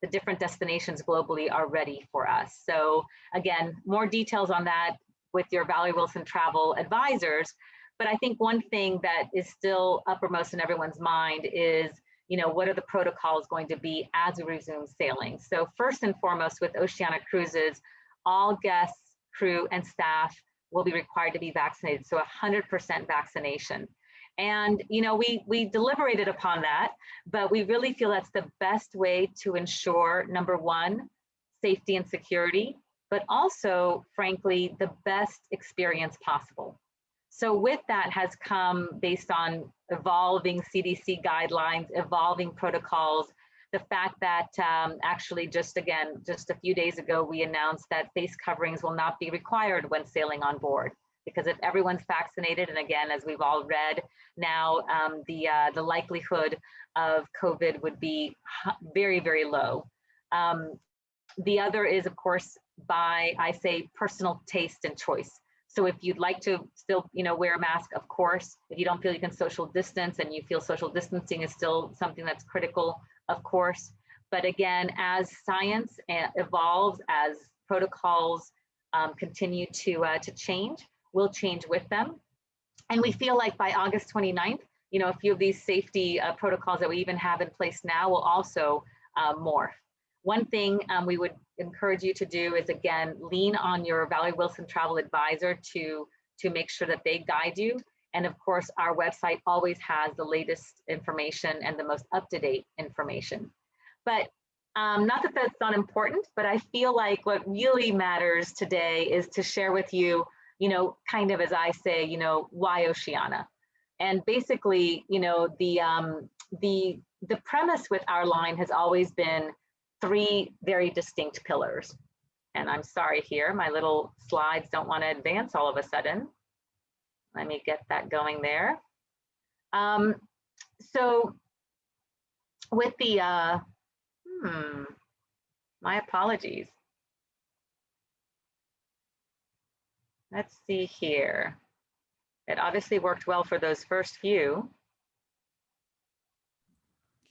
the different destinations globally are ready for us. So again, more details on that with your Valerie Wilson Travel advisors. But I think one thing that is still uppermost in everyone's mind is, what are the protocols going to be as we resume sailing? So first and foremost, with Oceanic Cruises, all guests, crew, and staff will be required to be vaccinated. So 100% vaccination. And we deliberated upon that, but we really feel that's the best way to ensure, number one, safety and security, but also, frankly, the best experience possible. So with that has come based on evolving CDC guidelines, evolving protocols, the fact that actually just a few days ago, we announced that face coverings will not be required when sailing on board. Because if everyone's vaccinated, and again, as we've all read now, the likelihood of COVID would be very, very low. The other is, of course, by, I say, personal taste and choice. So if you'd like to still, wear a mask, of course. If you don't feel you can social distance and you feel social distancing is still something that's critical, of course. But again, as science evolves, as protocols continue to change, we'll change with them. And we feel like by August 29th, a few of these safety protocols that we even have in place now will also morph. One thing we would encourage you to do is, again, lean on your Valerie Wilson Travel Advisor to make sure that they guide you. And of course, our website always has the latest information and the most up-to-date information. But not that that's not important, but I feel like what really matters today is to share with you, kind of as I say, why Oceania? And basically, the premise with our line has always been 3 very distinct pillars. And I'm sorry here, my little slides don't want to advance all of a sudden. Let me get that going there. So with the, my apologies. Let's see here. It obviously worked well for those first few.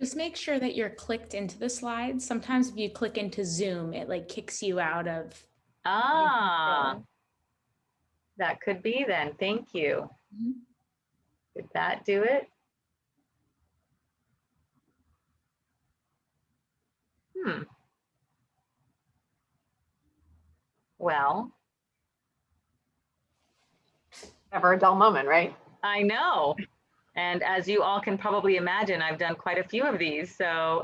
Just make sure that you're clicked into the slides. Sometimes if you click into Zoom, it like kicks you out of. Ah, that could be then. Thank you. Mhm. Did that do it? Well, Never a dull moment, right? I know. And as you all can probably imagine, I've done quite a few of these. So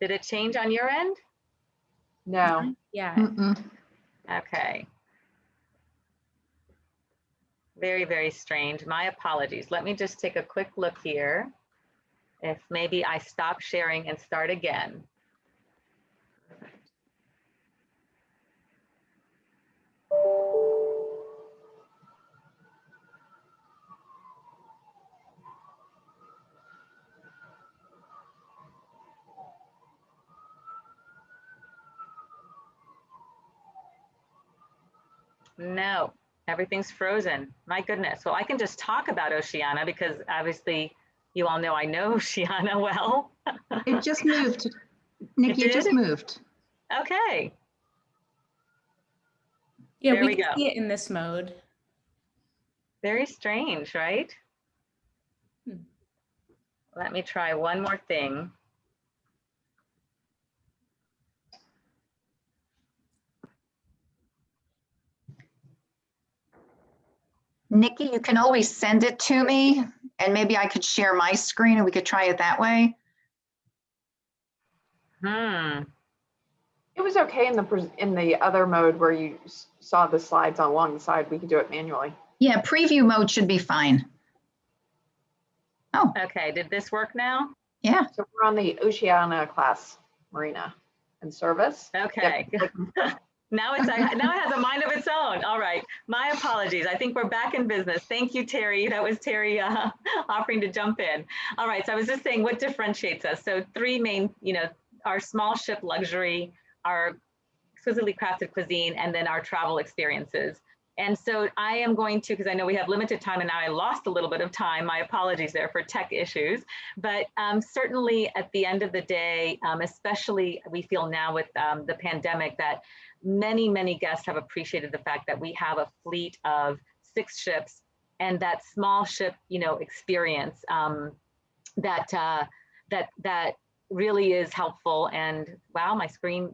did it change on your end? No. Yeah. Mm-mm. Okay. Very, very strange. My apologies. Let me just take a quick look here. If maybe I stop sharing and start again. No, everything's frozen. My goodness. Well, I can just talk about Oceana because obviously you all know I know Oceana well. It just moved. Nikki, it just did? moved. Okay. Yeah, There we we can go. see it in this mode. Very strange, right? Hmm. Let me try one more thing. Nikki, you can always send it to me and maybe I could share my screen and we could try it that way. It was okay in the other mode where you saw the slides on one side. We could do it manually. Yeah, preview mode should be fine. Oh, Okay, did this work now? yeah. So we're on the Oceana class, Marina, and service. Okay. Yep. Now it has a mind of its own. All right. My apologies. I think we're back in business. Thank you, Terry. That was Terry offering to jump in. All right. So I was just saying what differentiates us. So three main, our small ship luxury, our exquisitely crafted cuisine, and then our travel experiences. And so I am going to, because I know we have limited time and now I lost a little bit of time. My apologies there for tech issues. But certainly at the end of the day, especially we feel now with the pandemic that many, many guests have appreciated the fact that we have a fleet of 6 ships and that small ship, experience that really is helpful. And wow, my screen,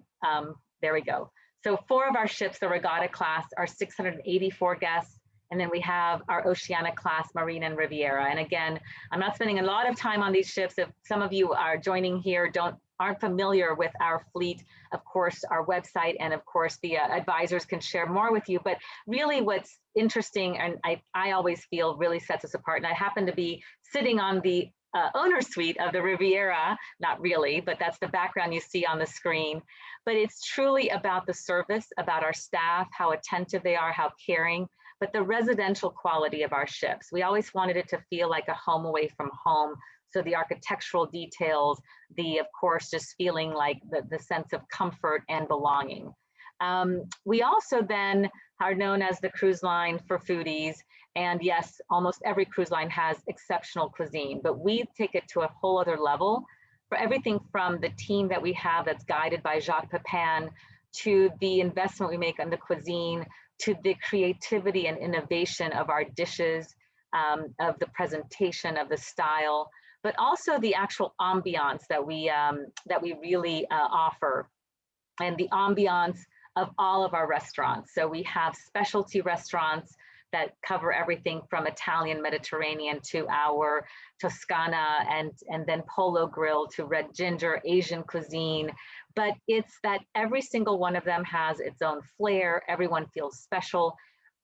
there we go. So 4 of our ships, the Regatta class, are 684 guests. And then we have our Oceana class, Marina and Riviera. And again, I'm not spending a lot of time on these ships. If some of you are joining here, aren't familiar with our fleet, of course, our website, and of course, the advisors can share more with you. But really what's interesting, and I always feel really sets us apart, and I happen to be sitting on the owner suite of the Riviera, not really, but that's the background you see on the screen. But it's truly about the service, about our staff, how attentive they are, how caring, but the residential quality of our ships. We always wanted it to feel like a home away from home. So the architectural details, of course, just feeling like the sense of comfort and belonging. We also then are known as the cruise line for foodies. And yes, almost every cruise line has exceptional cuisine, but we take it to a whole other level for everything from the team that we have that's guided by Jacques Pepin, to the investment we make on the cuisine, to the creativity and innovation of our dishes, of the presentation, of the style, but also the actual ambiance that we really offer, and the ambiance of all of our restaurants. So we have specialty restaurants that cover everything from Italian, Mediterranean to our Toscana, and then Polo Grill to Red Ginger, Asian cuisine. But it's that every single one of them has its own flair. Everyone feels special.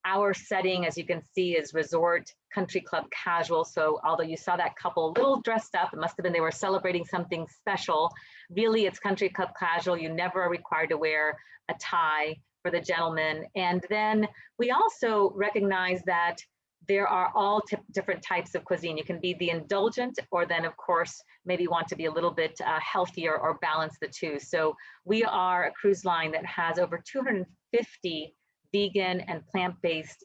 Our setting, as you can see, is resort, country club casual. So although you saw that couple a little dressed up, it must have been they were celebrating something special. Really, it's country club casual. You never are required to wear a tie for the gentleman. And then we also recognize that there are all different types of cuisine. You can be the indulgent, or then of course, maybe want to be a little bit healthier or balance the two. So we are a cruise line that has over 250 vegan and plant-based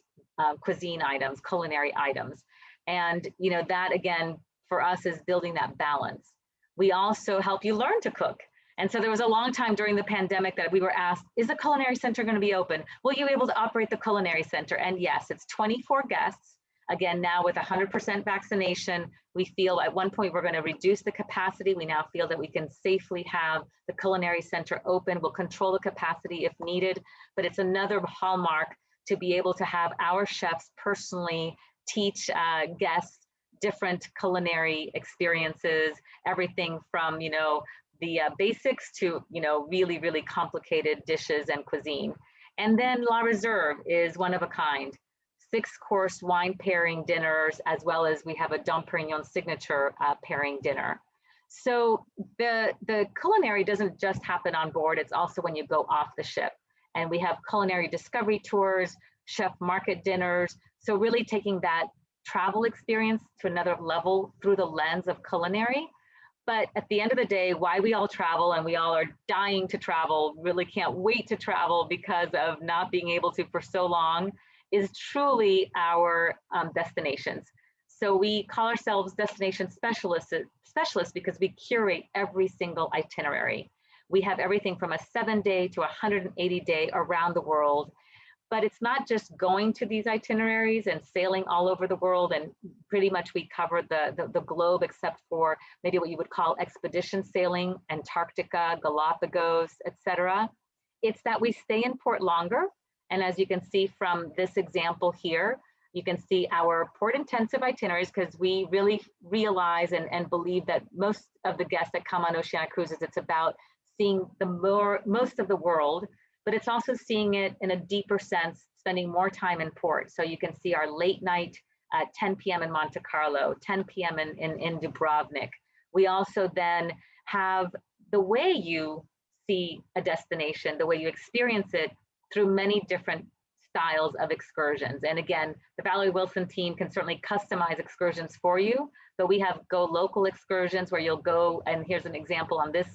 cuisine items, culinary items. And you know, that again, for us is building that balance. We also help you learn to cook. And so there was a long time during the pandemic that we were asked, is the culinary center going to be open? Will you be able to operate the culinary center? And yes, it's 24 guests. Again, now with 100% vaccination, we feel at one point we're going to reduce the capacity. We now feel that we can safely have the culinary center open. We'll control the capacity if needed, but it's another hallmark to be able to have our chefs personally teach guests different culinary experiences, everything from, you know, the basics to, you know, really, really complicated dishes and cuisine. And then La Reserve is one of a kind. 6-course wine pairing dinners, as well as we have a Dom Perignon signature pairing dinner. So the culinary doesn't just happen on board, it's also when you go off the ship. And we have culinary discovery tours, chef market dinners. So really taking that travel experience to another level through the lens of culinary. But at the end of the day, why we all travel, and we all are dying to travel, really can't wait to travel because of not being able to for so long, is truly our destinations. So we call ourselves destination specialists because we curate every single itinerary. We have everything from a 7-day to 180-day around the world. But it's not just going to these itineraries and sailing all over the world, and pretty much we cover the globe except for maybe what you would call expedition sailing, Antarctica, Galapagos, etc. It's that we stay in port longer. And as you can see from this example here, you can see our port intensive itineraries, because we really realize and believe that most of the guests that come on Oceania Cruises, it's about seeing most of the world, but it's also seeing it in a deeper sense, spending more time in port. So you can see our late night at 10 p.m. in Monte Carlo, 10 p.m. in Dubrovnik. We also then have the way you see a destination, the way you experience it through many different styles of excursions. And again, the Valerie Wilson team can certainly customize excursions for you, but we have go local excursions where you'll go, and here's an example on this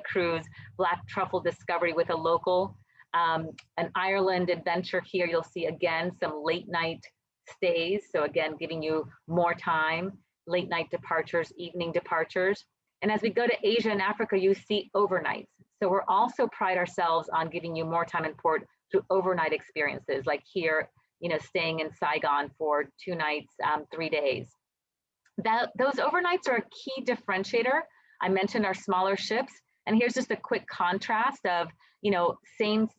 cruise, Black Truffle Discovery with a local. An Ireland adventure here, you'll see again some late night stays. So again, giving you more time, late night departures, evening departures. And as we go to Asia and Africa, you see overnights. So we're also pride ourselves on giving you more time in port through overnight experiences, like here, you know, staying in Saigon for 2 nights, 3 days. Those overnights are a key differentiator. I mentioned our smaller ships, and here's just a quick contrast of, you know, same,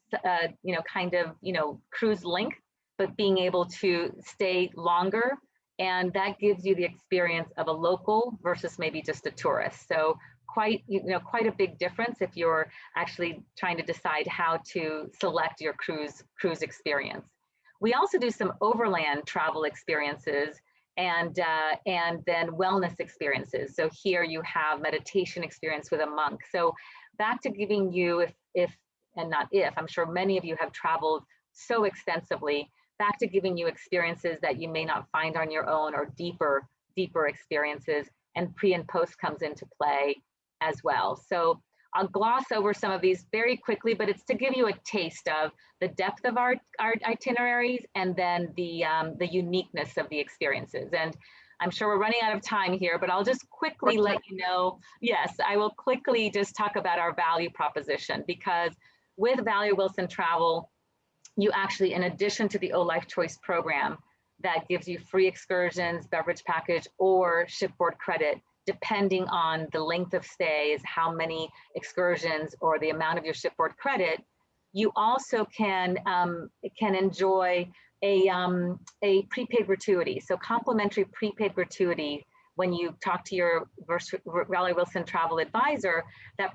you know, kind of, you know, cruise length, but being able to stay longer. And that gives you the experience of a local versus maybe just a tourist. So quite a big difference if you're actually trying to decide how to select your cruise experience. We also do some overland travel experiences and then wellness experiences. So here you have meditation experience with a monk. So back to giving you, I'm sure many of you have traveled so extensively, back to giving you experiences that you may not find on your own, or deeper experiences, and pre and post comes into play as well. So I'll gloss over some of these very quickly, but it's to give you a taste of the depth of our itineraries, and then the uniqueness of the experiences. And I'm sure we're running out of time here, but I'll just quickly let you know, yes, I will quickly just talk about our value proposition, because with Valerie Wilson Travel, you actually, in addition to the O Life Choice program that gives you free excursions, beverage package, or shipboard credit, depending on the length of stay is how many excursions or the amount of your shipboard credit, you also can enjoy a prepaid gratuity. So complimentary prepaid gratuity, when you talk to your Valerie Wilson travel advisor, that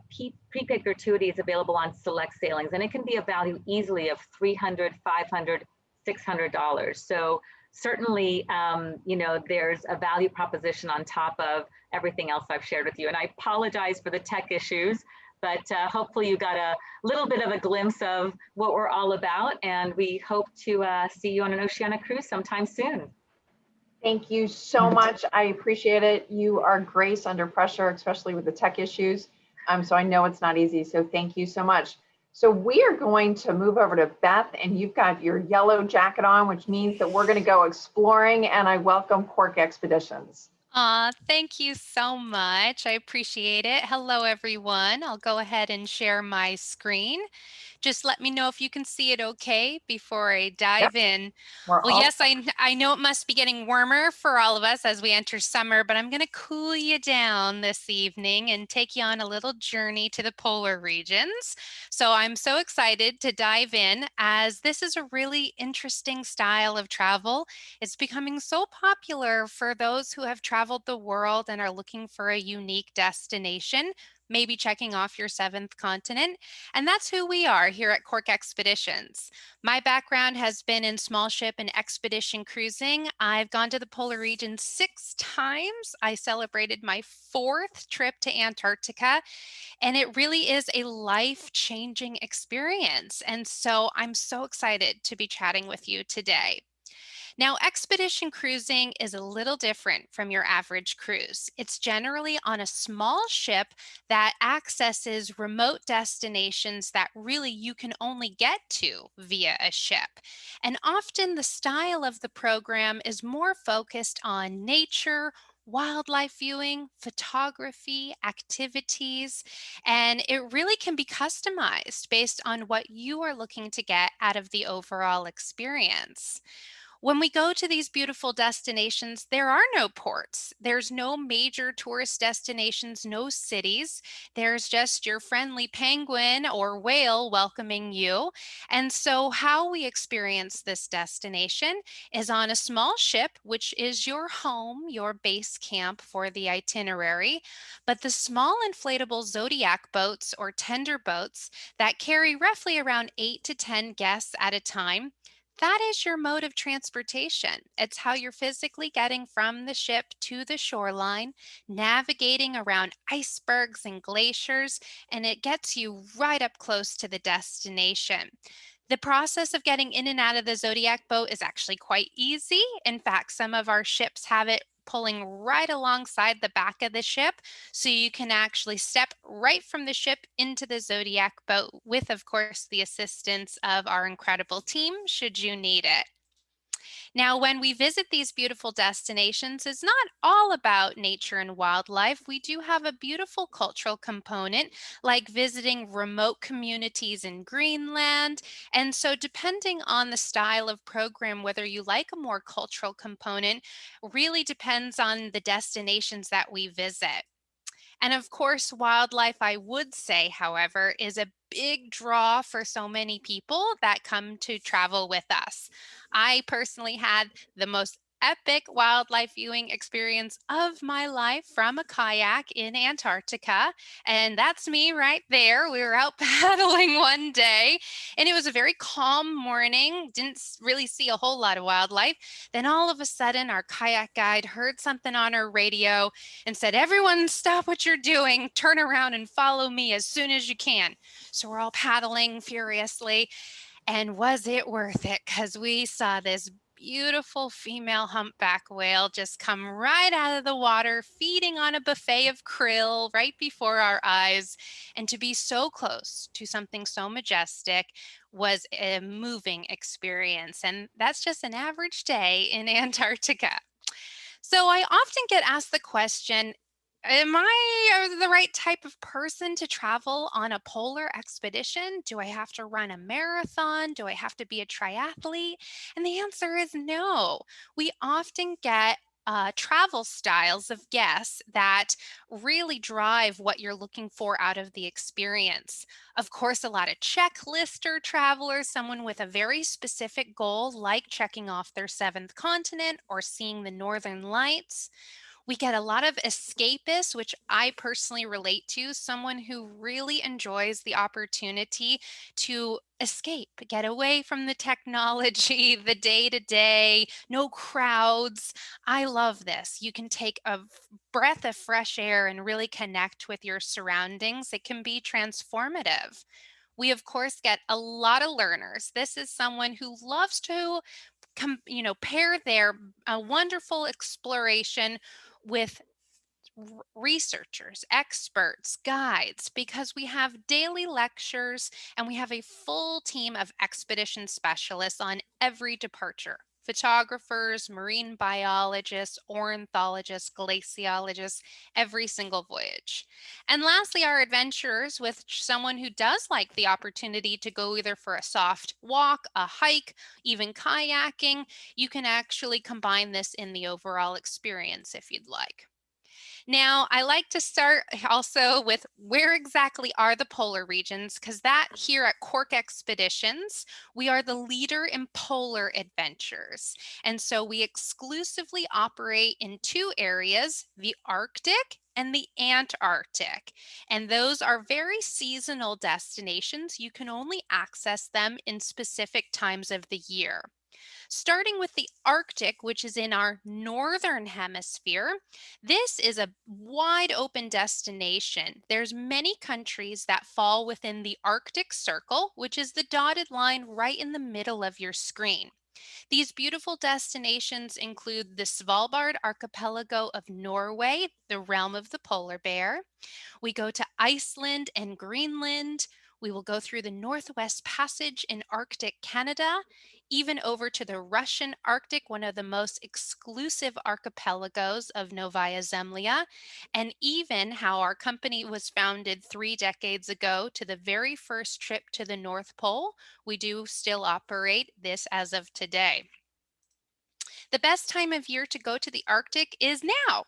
prepaid gratuity is available on select sailings, and it can be a value easily of $300, $500, $600. So certainly, you know, there's a value proposition on top of everything else I've shared with you. And I apologize for the tech issues, but hopefully you got a little bit of a glimpse of what we're all about. And we hope to see you on an Oceania cruise sometime soon. Thank you so much. I appreciate it. You are grace under pressure, especially with the tech issues. So I know it's not easy. So thank you so much. So we are going to move over to Beth, and you've got your yellow jacket on, which means that we're going to go exploring, and I welcome Cork Expeditions. Thank you so much. I appreciate it. Hello, everyone. I'll go ahead and share my screen. Just let me know if you can see it okay before I dive in. Well, yes, I know it must be getting warmer for all of us as we enter summer, but I'm going to cool you down this evening and take you on a little journey to the polar regions. So I'm so excited to dive in, as this is a really interesting style of travel. It's becoming so popular for those who have traveled the world and are looking for a unique destination, maybe checking off your seventh continent. And that's who we are here at Cork Expeditions. My background has been in small ship and expedition cruising. I've gone to the polar region 6 times. I celebrated my 4th trip to Antarctica, and it really is a life-changing experience. And so I'm so excited to be chatting with you today. Now, expedition cruising is a little different from your average cruise. It's generally on a small ship that accesses remote destinations that really you can only get to via a ship. And often the style of the program is more focused on nature, wildlife viewing, photography, activities, and it really can be customized based on what you are looking to get out of the overall experience. When we go to these beautiful destinations, there are no ports. There's no major tourist destinations, no cities. There's just your friendly penguin or whale welcoming you. And so, how we experience this destination is on a small ship, which is your home, your base camp for the itinerary. But the small inflatable Zodiac boats or tender boats that carry roughly around 8 to 10 guests at a time, that is your mode of transportation. It's how you're physically getting from the ship to the shoreline, navigating around icebergs and glaciers, and it gets you right up close to the destination. The process of getting in and out of the Zodiac boat is actually quite easy. In fact, some of our ships have it pulling right alongside the back of the ship, so you can actually step right from the ship into the Zodiac boat with, of course, the assistance of our incredible team should you need it. Now, when we visit these beautiful destinations, it's not all about nature and wildlife. We do have a beautiful cultural component, like visiting remote communities in Greenland. And so, depending on the style of program, whether you like a more cultural component, really depends on the destinations that we visit. And of course, wildlife, I would say, however, is a big draw for so many people that come to travel with us. I personally had the most epic wildlife viewing experience of my life from a kayak in Antarctica. And that's me right there. We were out paddling one day, and it was a very calm morning. Didn't really see a whole lot of wildlife. Then all of a sudden, our kayak guide heard something on her radio and said, "Everyone stop what you're doing, turn around and follow me as soon as you can." So we're all paddling furiously. And was it worth it? Because we saw this beautiful female humpback whale just come right out of the water, feeding on a buffet of krill right before our eyes. And to be so close to something so majestic was a moving experience. And that's just an average day in Antarctica. So I often get asked the question, am I the right type of person to travel on a polar expedition? Do I have to run a marathon? Do I have to be a triathlete? And the answer is no. We often get travel styles of guests that really drive what you're looking for out of the experience. Of course, a lot of checklister travelers, someone with a very specific goal, like checking off their seventh continent or seeing the northern lights. We get a lot of escapists, which I personally relate to, someone who really enjoys the opportunity to escape, get away from the technology, the day to day, no crowds. I love this. You can take a breath of fresh air and really connect with your surroundings. It can be transformative. We, of course, get a lot of learners. This is someone who loves to pair their wonderful exploration with researchers, experts, guides, because we have daily lectures and we have a full team of expedition specialists on every departure. Photographers, marine biologists, ornithologists, glaciologists, every single voyage. And lastly, our adventurers, with someone who does like the opportunity to go either for a soft walk, a hike, even kayaking. You can actually combine this in the overall experience if you'd like. Now, I like to start also with where exactly are the polar regions, because that here at Cork Expeditions, we are the leader in polar adventures. And so we exclusively operate in two areas, the Arctic and the Antarctic. And those are very seasonal destinations. You can only access them in specific times of the year. Starting with the Arctic, which is in our northern hemisphere, this is a wide open destination. There's many countries that fall within the Arctic Circle, which is the dotted line right in the middle of your screen. These beautiful destinations include the Svalbard archipelago of Norway, the realm of the polar bear. We go to Iceland and Greenland. We will go through the Northwest Passage in Arctic Canada, even over to the Russian Arctic, one of the most exclusive archipelagos of Novaya Zemlya, and even how our company was founded 3 decades ago to the very first trip to the North Pole. We do still operate this as of today. The best time of year to go to the Arctic is now.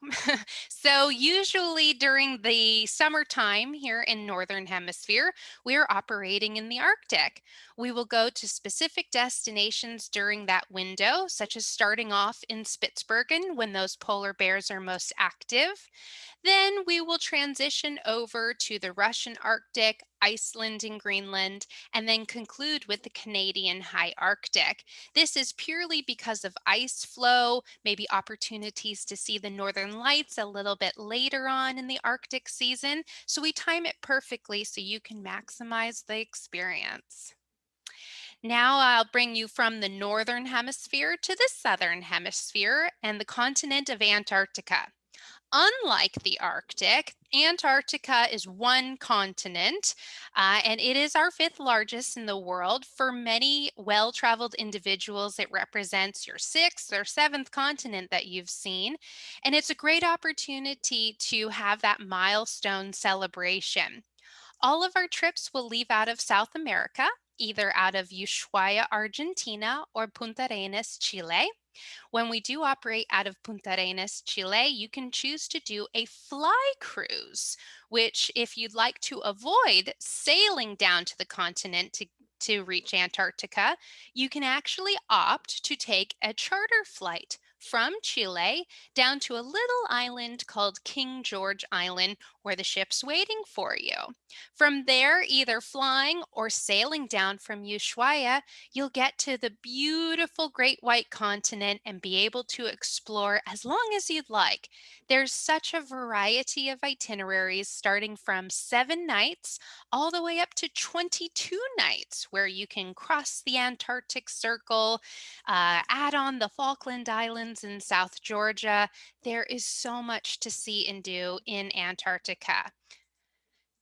So usually during the summertime here in Northern Hemisphere, we are operating in the Arctic. We will go to specific destinations during that window, such as starting off in Spitsbergen when those polar bears are most active. Then we will transition over to the Russian Arctic, Iceland and Greenland, and then conclude with the Canadian High Arctic. This is purely because of ice flow, maybe opportunities to see the northern lights a little bit later on in the Arctic season. So we time it perfectly so you can maximize the experience. Now I'll bring you from the northern hemisphere to the southern hemisphere and the continent of Antarctica. Unlike the Arctic, Antarctica is one continent, and it is our 5th largest in the world. For many well-traveled individuals, it represents your 6th or 7th continent that you've seen, and it's a great opportunity to have that milestone celebration. All of our trips will leave out of South America, either out of Ushuaia, Argentina, or Punta Arenas, Chile. When we do operate out of Punta Arenas, Chile, you can choose to do a fly cruise, which if you'd like to avoid sailing down to the continent to reach Antarctica, you can actually opt to take a charter flight from Chile down to a little island called King George Island, where the ship's waiting for you. From there, either flying or sailing down from Ushuaia, you'll get to the beautiful Great White Continent and be able to explore as long as you'd like. There's such a variety of itineraries starting from 7 nights all the way up to 22 nights where you can cross the Antarctic Circle, add on the Falkland Islands in South Georgia. There is so much to see and do in Antarctica.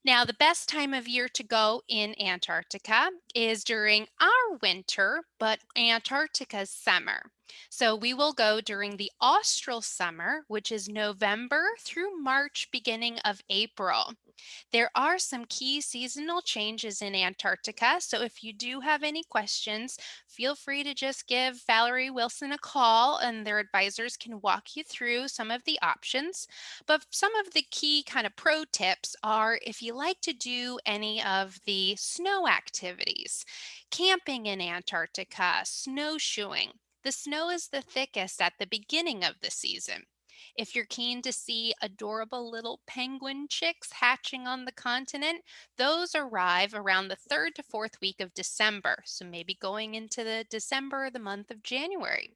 Now, the best time of year to go in Antarctica is during our winter, but Antarctica's summer. So we will go during the austral summer, which is November through March, beginning of April. There are some key seasonal changes in Antarctica, so if you do have any questions, feel free to just give Valerie Wilson a call and their advisors can walk you through some of the options. But some of the key kind of pro tips are if you like to do any of the snow activities, camping in Antarctica, snowshoeing. The snow is the thickest at the beginning of the season. If you're keen to see adorable little penguin chicks hatching on the continent, those arrive around the 3rd to 4th week of December. So maybe going into the December or the month of January.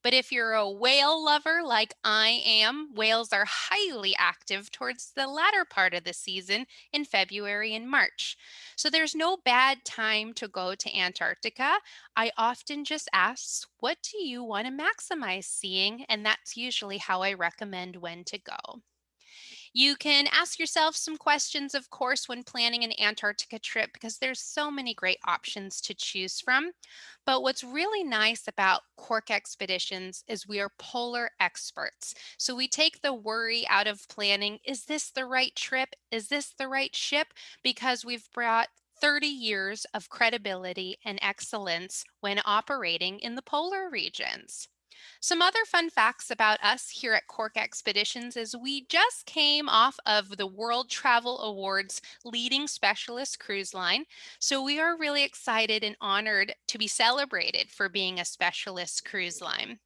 But if you're a whale lover like I am, whales are highly active towards the latter part of the season in February and March. So there's no bad time to go to Antarctica. I often just ask, what do you want to maximize seeing? And that's usually how I recommend when to go. You can ask yourself some questions, of course, when planning an Antarctica trip because there's so many great options to choose from. But what's really nice about Cork Expeditions is we are polar experts. So we take the worry out of planning. Is this the right trip? Is this the right ship? Because we've brought 30 years of credibility and excellence when operating in the polar regions. Some other fun facts about us here at Cork Expeditions is we just came off of the World Travel Awards leading specialist cruise line. So we are really excited and honored to be celebrated for being a specialist cruise line.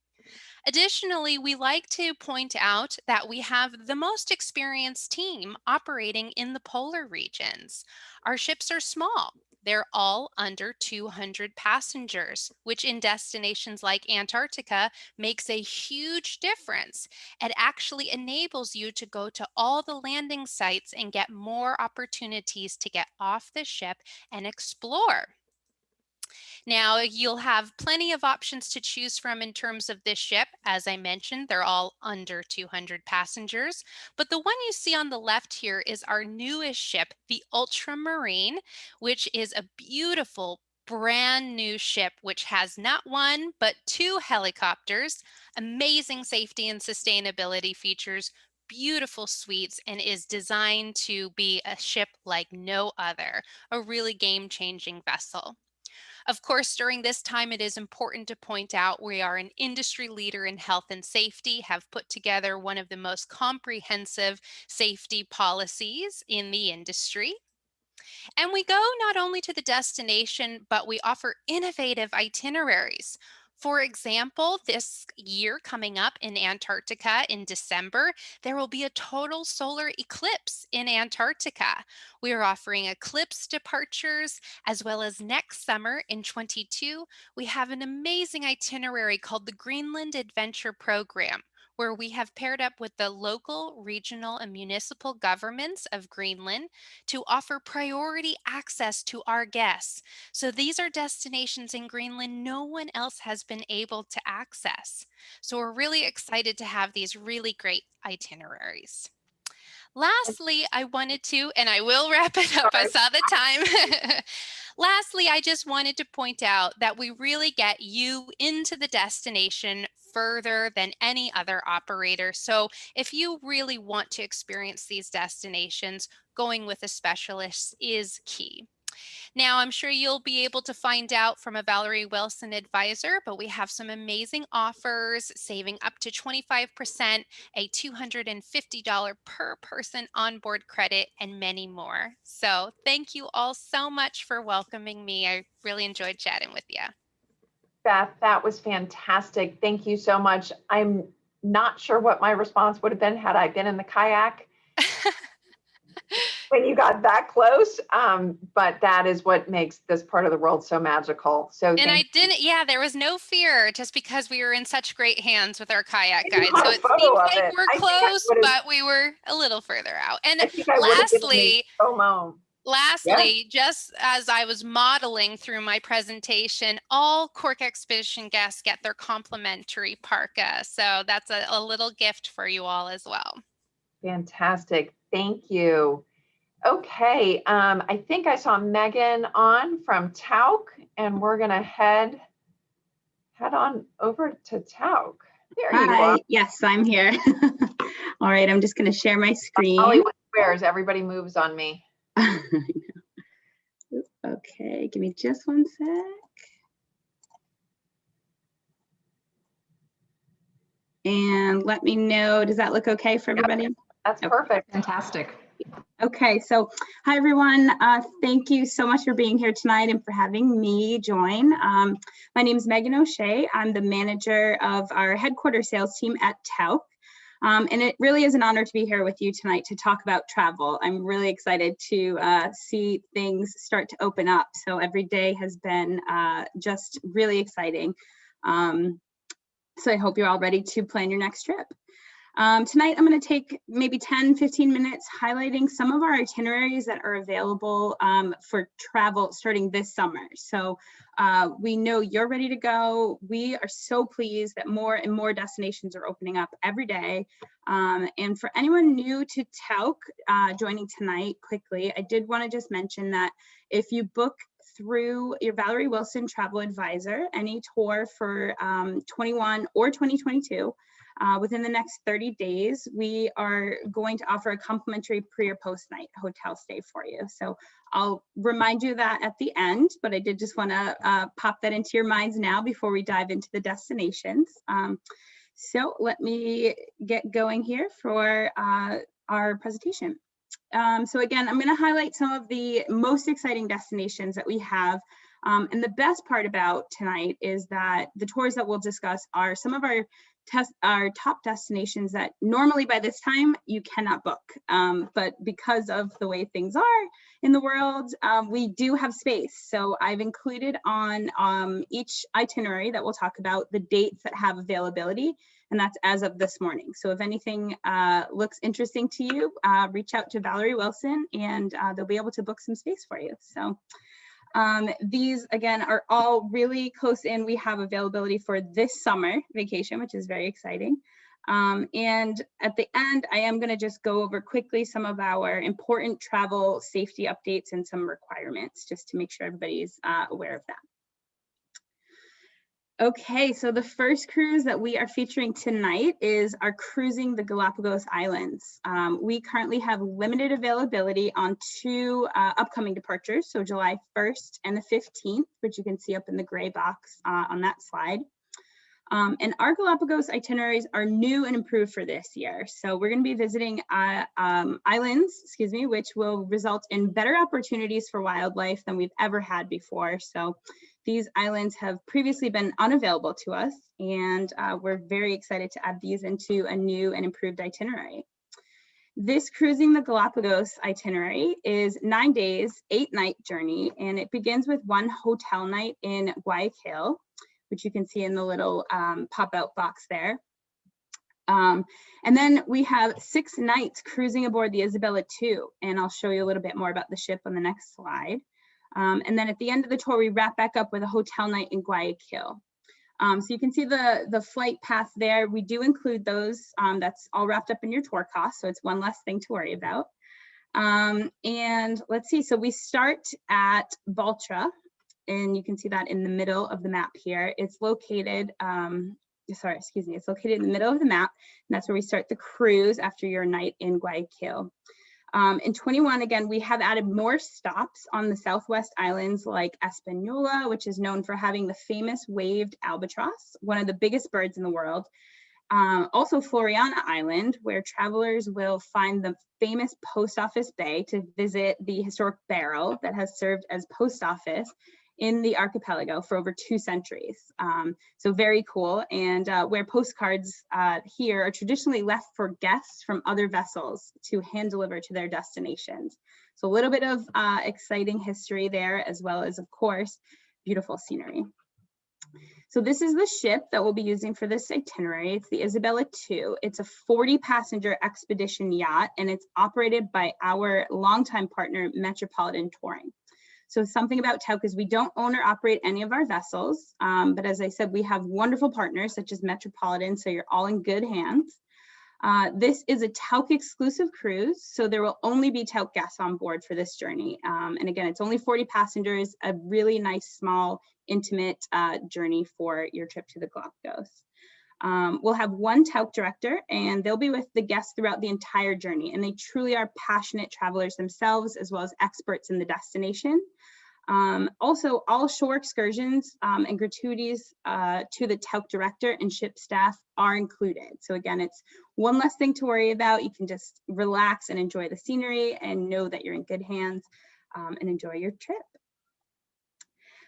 Additionally, we like to point out that we have the most experienced team operating in the polar regions. Our ships are small. They're all under 200 passengers, which in destinations like Antarctica makes a huge difference. It actually enables you to go to all the landing sites and get more opportunities to get off the ship and explore. Now, you'll have plenty of options to choose from in terms of this ship. As I mentioned, they're all under 200 passengers. But the one you see on the left here is our newest ship, the Ultramarine, which is a beautiful, brand new ship, which has not one, but 2 helicopters, amazing safety and sustainability features, beautiful suites, and is designed to be a ship like no other, a really game-changing vessel. Of course, during this time, it is important to point out we are an industry leader in health and safety, have put together one of the most comprehensive safety policies in the industry. And we go not only to the destination, but we offer innovative itineraries. For example, this year coming up in Antarctica in December, there will be a total solar eclipse in Antarctica. We are offering eclipse departures as well as next summer in 22. We have an amazing itinerary called the Greenland Adventure Program, where we have paired up with the local, regional, and municipal governments of Greenland to offer priority access to our guests. So these are destinations in Greenland no one else has been able to access. So we're really excited to have these really great itineraries. Lastly, I wanted to, and I will wrap it up, I saw the time. Lastly, I just wanted to point out that we really get you into the destination further than any other operator. So if you really want to experience these destinations, going with a specialist is key. Now, I'm sure you'll be able to find out from a Valerie Wilson advisor, but we have some amazing offers, saving up to 25%, a $250 per person onboard credit, and many more. So thank you all so much for welcoming me. I really enjoyed chatting with you. Beth, that was fantastic. Thank you so much. I'm not sure what my response would have been had I been in the kayak when you got that close. But that is what makes this part of the world so magical. So and I didn't, yeah, there was no fear just because we were in such great hands with our kayak guide. So it seems like we're close, but we were a little further out. And lastly, just as I was modeling through my presentation, all Cork Expedition guests get their complimentary parka. So that's a little gift for you all as well. Fantastic. Thank you. Okay, I think I saw Megan on from Tauk, and we're gonna head on over to Tauk. There you are. Yes, I'm here. All right, I'm just gonna share my screen. Hollywood Squares, everybody moves on me. Okay, give me just one sec. And let me know, does that look okay for everybody? Yep. That's perfect. Fantastic. Okay, so hi everyone. Thank you so much for being here tonight and for having me join. My name is Megan O'Shea. I'm the manager of our headquarters sales team at Tauk. And it really is an honor to be here with you tonight to talk about travel. I'm really excited to see things start to open up. So every day has been just really exciting. So I hope you're all ready to plan your next trip. Tonight, I'm going to take maybe 10-15 minutes highlighting some of our itineraries that are available for travel starting this summer. So we know you're ready to go. We are so pleased that more and more destinations are opening up every day. And for anyone new to Tauk joining tonight quickly, I did want to just mention that if you book through your Valerie Wilson travel advisor, any tour for 21 or 2022, within the next 30 days, we are going to offer a complimentary pre or post night hotel stay for you. So I'll remind you that at the end, but I did just want to pop that into your minds now before we dive into the destinations. So let me get going here for our presentation. So again, I'm going to highlight some of the most exciting destinations that we have. And the best part about tonight is that the tours that we'll discuss are some of our top destinations that normally by this time you cannot book. But because of the way things are in the world, we do have space. So I've included on each itinerary that we'll talk about the dates that have availability, and that's as of this morning. So if anything looks interesting to you, reach out to Valerie Wilson and they'll be able to book some space for you. So these again are all really close in. We have availability for this summer vacation, which is very exciting. And at the end, I am going to just go over quickly some of our important travel safety updates and some requirements just to make sure everybody's aware of that. Okay, so the first cruise that we are featuring tonight is our Cruising the Galapagos Islands. We currently have limited availability on two upcoming departures, so July 1st and the 15th, which you can see up in the gray box on that slide. And our Galapagos itineraries are new and improved for this year. So we're going to be visiting islands, which will result in better opportunities for wildlife than we've ever had before. So these islands have previously been unavailable to us, and we're very excited to add these into a new and improved itinerary. This Cruising the Galapagos itinerary is 9 days, 8-night journey, and it begins with one hotel night in Guayaquil, which you can see in the little pop-out box there. And then we have 6 nights cruising aboard the Isabella II, and I'll show you a little bit more about the ship on the next slide. And then at the end of the tour, we wrap back up with a hotel night in Guayaquil. So you can see the flight path there. We do include those. That's all wrapped up in your tour cost, so it's one less thing to worry about. And let's see, so we start at Baltra, and you can see that in the middle of the map here. It's located, it's located in the middle of the map, and that's where we start the cruise after your night in Guayaquil. In 21, again, we have added more stops on the Southwest Islands like Española, which is known for having the famous waved albatross, one of the biggest birds in the world. Also Floriana Island, where travelers will find the famous post office bay to visit the historic barrel that has served as post office in the archipelago for over 2 centuries. So very cool, and where postcards here are traditionally left for guests from other vessels to hand deliver to their destinations. So a little bit of exciting history there, as well as, of course, beautiful scenery. So this is the ship that we'll be using for this itinerary. It's the Isabella II. It's a 40-passenger expedition yacht, and it's operated by our longtime partner, Metropolitan Touring. So something about Tauk is we don't own or operate any of our vessels, but as I said, we have wonderful partners such as Metropolitan, so you're all in good hands. This is a Tauk exclusive cruise, so there will only be Tauk guests on board for this journey. And again, it's only 40 passengers, a really nice, small, intimate journey for your trip to the Galapagos. We'll have one Tauk director, and they'll be with the guests throughout the entire journey, and they truly are passionate travelers themselves, as well as experts in the destination. Also, all shore excursions and gratuities to the Tauk director and ship staff are included. So again, it's one less thing to worry about. You can just relax and enjoy the scenery and know that you're in good hands and enjoy your trip.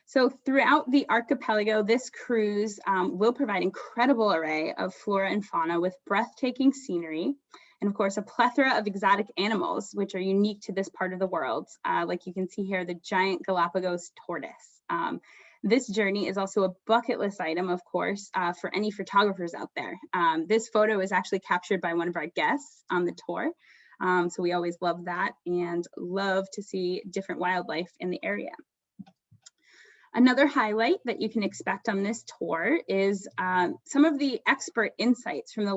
So throughout the archipelago, this cruise will provide incredible array of flora and fauna with breathtaking scenery, and of course, a plethora of exotic animals, which are unique to this part of the world. Like you can see here, the giant Galapagos tortoise. This journey is also a bucket list item, of course, for any photographers out there. This photo is actually captured by one of our guests on the tour. So we always love that and love to see different wildlife in the area. Another highlight that you can expect on this tour is some of the expert insights from the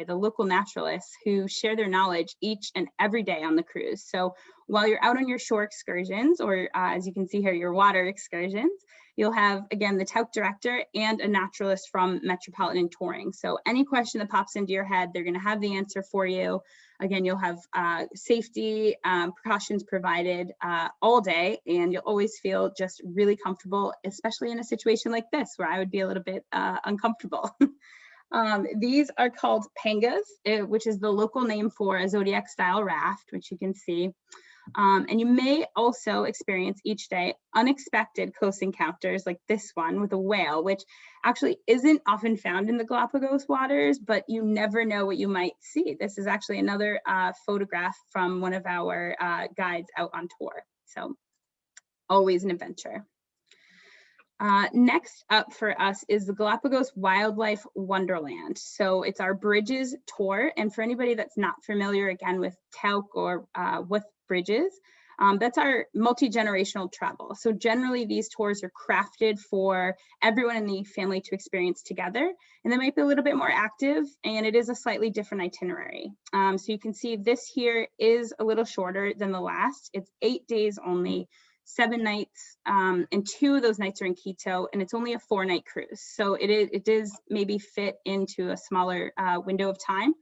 the local naturalists who share their knowledge each and every day on the cruise. So while you're out on your shore excursions, or as you can see here, your water excursions, you'll have, again, the Tauc director and a naturalist from Metropolitan Touring. So any question that pops into your head, they're going to have the answer for you. Again, you'll have safety precautions provided all day, and you'll always feel just really comfortable, especially in a situation like this where I would be a little bit uncomfortable. These are called pangas, which is the local name for a Zodiac style raft, which you can see. And you may also experience each day unexpected close encounters like this one with a whale, which actually isn't often found in the Galapagos waters, but you never know what you might see. This is actually another photograph from one of our guides out on tour. So always an adventure. Next up for us is the Galapagos Wildlife Wonderland. So it's our Bridges tour. And for anybody that's not familiar, again, with Tauc or with Bridges, that's our multi-generational travel. So generally these tours are crafted for everyone in the family to experience together, and they might be a little bit more active, and it is a slightly different itinerary. So you can see this here is a little shorter than the last. It's 8 days only, 7 nights, and 2 of those nights are in Quito, and it's only a 4-night cruise. So it is maybe fit into a smaller window of time.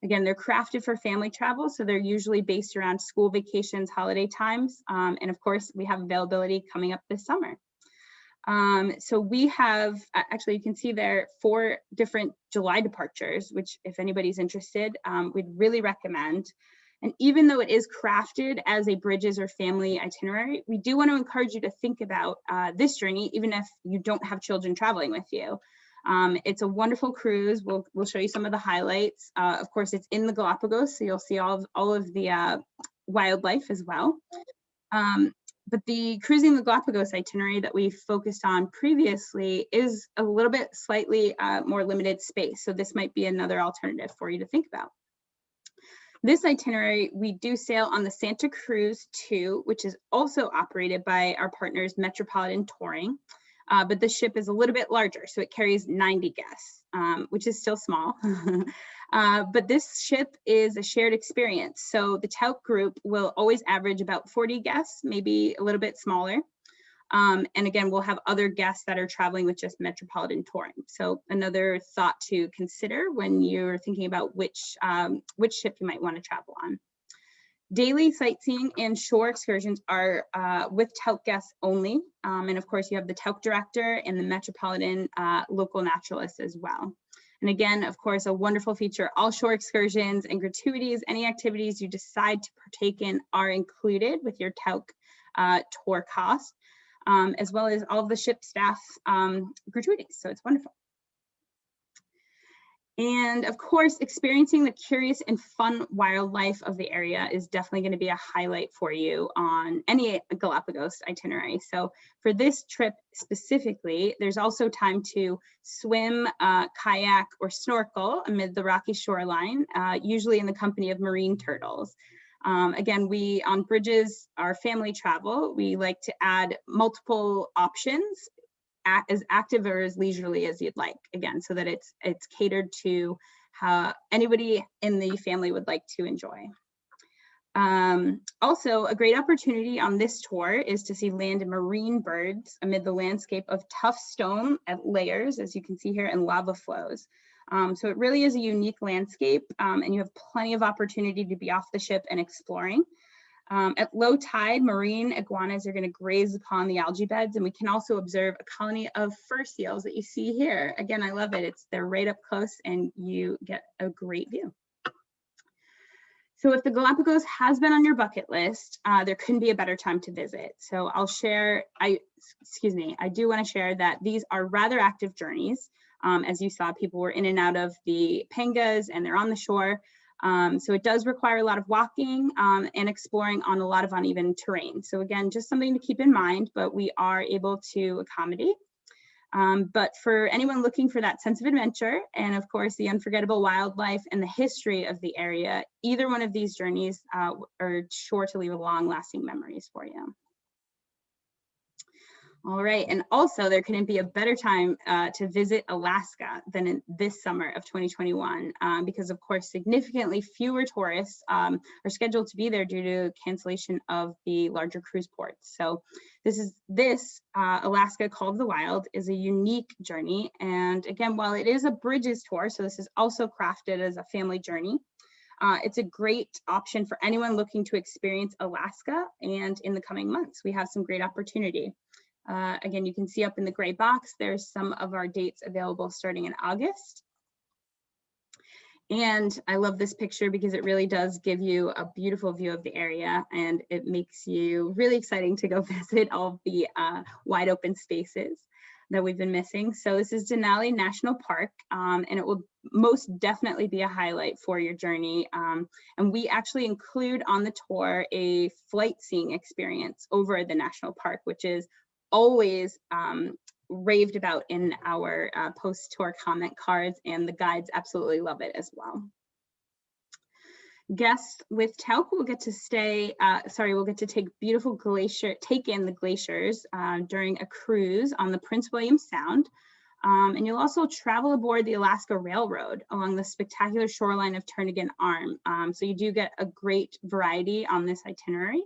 Again, they're crafted for family travel, so they're usually based around school vacations, holiday times, and of course, we have availability coming up this summer. So we have, actually, you can see there 4 different July departures, which if anybody's interested, we'd really recommend. And even though it is crafted as a Bridges or family itinerary, we do want to encourage you to think about this journey, even if you don't have children traveling with you. It's a wonderful cruise. We'll show you some of the highlights. Of course, it's in the Galapagos, so you'll see all of the wildlife as well. But the Cruising the Galapagos itinerary that we focused on previously is a little bit slightly more limited space. So this might be another alternative for you to think about. This itinerary, we do sail on the Santa Cruz 2, which is also operated by our partners Metropolitan Touring. But the ship is a little bit larger, so it carries 90 guests, which is still small. But this ship is a shared experience. So the Tauc group will always average about 40 guests, maybe a little bit smaller. And again, we'll have other guests that are traveling with just Metropolitan Touring. So another thought to consider when you're thinking about which ship you might want to travel on. Daily sightseeing and shore excursions are with Tauc guests only. And of course, you have the Tauc director and the Metropolitan local naturalists as well. And again, of course, a wonderful feature, all shore excursions and gratuities, any activities you decide to partake in are included with your Tauc tour cost, as well as all of the ship staff gratuities. So it's wonderful. And of course, experiencing the curious and fun wildlife of the area is definitely going to be a highlight for you on any Galapagos itinerary. So for this trip specifically, there's also time to swim, kayak, or snorkel amid the rocky shoreline, usually in the company of marine turtles. Again, we on Bridges, our family travel, we like to add multiple options, as active or as leisurely as you'd like, again, so that it's catered to how anybody in the family would like to enjoy. Also, a great opportunity on this tour is to see land and marine birds amid the landscape of tough stone at layers, as you can see here, and lava flows. So it really is a unique landscape, and you have plenty of opportunity to be off the ship and exploring. At low tide, marine iguanas are going to graze upon the algae beds, and we can also observe a colony of fur seals that you see here. Again, I love it. They're right up close, and you get a great view. So if the Galapagos has been on your bucket list, there couldn't be a better time to visit. So I'll share, I do want to share that these are rather active journeys. As you saw, people were in and out of the pangas and they're on the shore. So it does require a lot of walking and exploring on a lot of uneven terrain. So again, just something to keep in mind, but we are able to accommodate. But for anyone looking for that sense of adventure and of course the unforgettable wildlife and the history of the area, either one of these journeys are sure to leave long-lasting memories for you. All right, and also there couldn't be a better time to visit Alaska than in this summer of 2021 because of course significantly fewer tourists are scheduled to be there due to cancellation of the larger cruise ports. So this Alaska Call of the Wild is a unique journey, and again, while it is a bridges tour, so this is also crafted as a family journey. It's a great option for anyone looking to experience Alaska, and in the coming months we have some great opportunity. Again, you can see up in the gray box, there's some of our dates available starting in August. And I love this picture because it really does give you a beautiful view of the area, and it makes you really exciting to go visit all of the wide open spaces that we've been missing. So this is Denali National Park, and it will most definitely be a highlight for your journey. And we actually include on the tour a flight seeing experience over the national park, which is always raved about in our post-tour comment cards, and the guides absolutely love it as well. Guests with Tauk will get to we'll get to take take in the glaciers during a cruise on the Prince William Sound. And you'll also travel aboard the Alaska Railroad along the spectacular shoreline of Turnagain Arm. So you do get a great variety on this itinerary.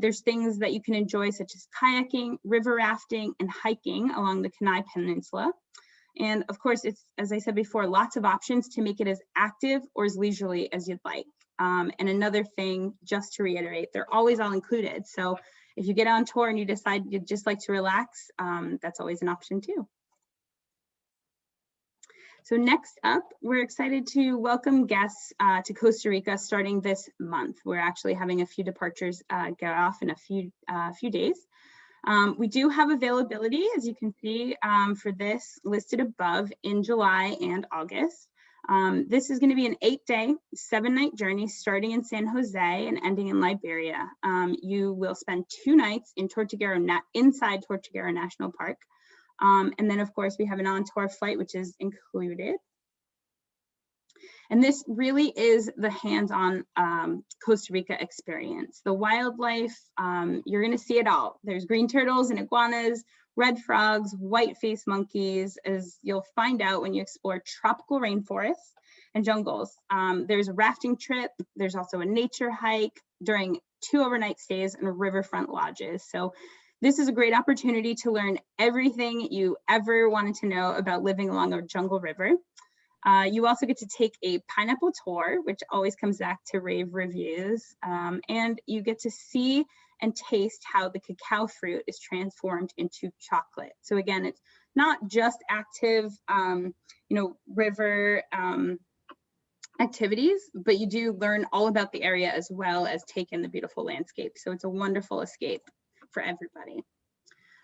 There's things that you can enjoy such as kayaking, river rafting, and hiking along the Kenai Peninsula. And of course, it's, as I said before, lots of options to make it as active or as leisurely as you'd like. And another thing, just to reiterate, they're always all included. So if you get on tour and you decide you'd just like to relax, that's always an option too. So next up, we're excited to welcome guests to Costa Rica starting this month. We're actually having a few departures get off in a few days. We do have availability, as you can see, for this listed above in July and August. This is going to be an 8-day, 7-night journey starting in San Jose and ending in Liberia. You will spend 2 nights in inside Tortuguero National Park. And then, of course, we have an on-tour flight, which is included. And this really is the hands-on Costa Rica experience. The wildlife, you're going to see it all. There's green turtles and iguanas, red frogs, white-faced monkeys, as you'll find out when you explore tropical rainforests and jungles. There's a rafting trip. There's also a nature hike during 2 overnight stays and riverfront lodges. So this is a great opportunity to learn everything you ever wanted to know about living along a jungle river. You also get to take a pineapple tour, which always comes back to rave reviews, and you get to see and taste how the cacao fruit is transformed into chocolate. So again, it's not just active, river activities, but you do learn all about the area as well as take in the beautiful landscape. So it's a wonderful escape for everybody.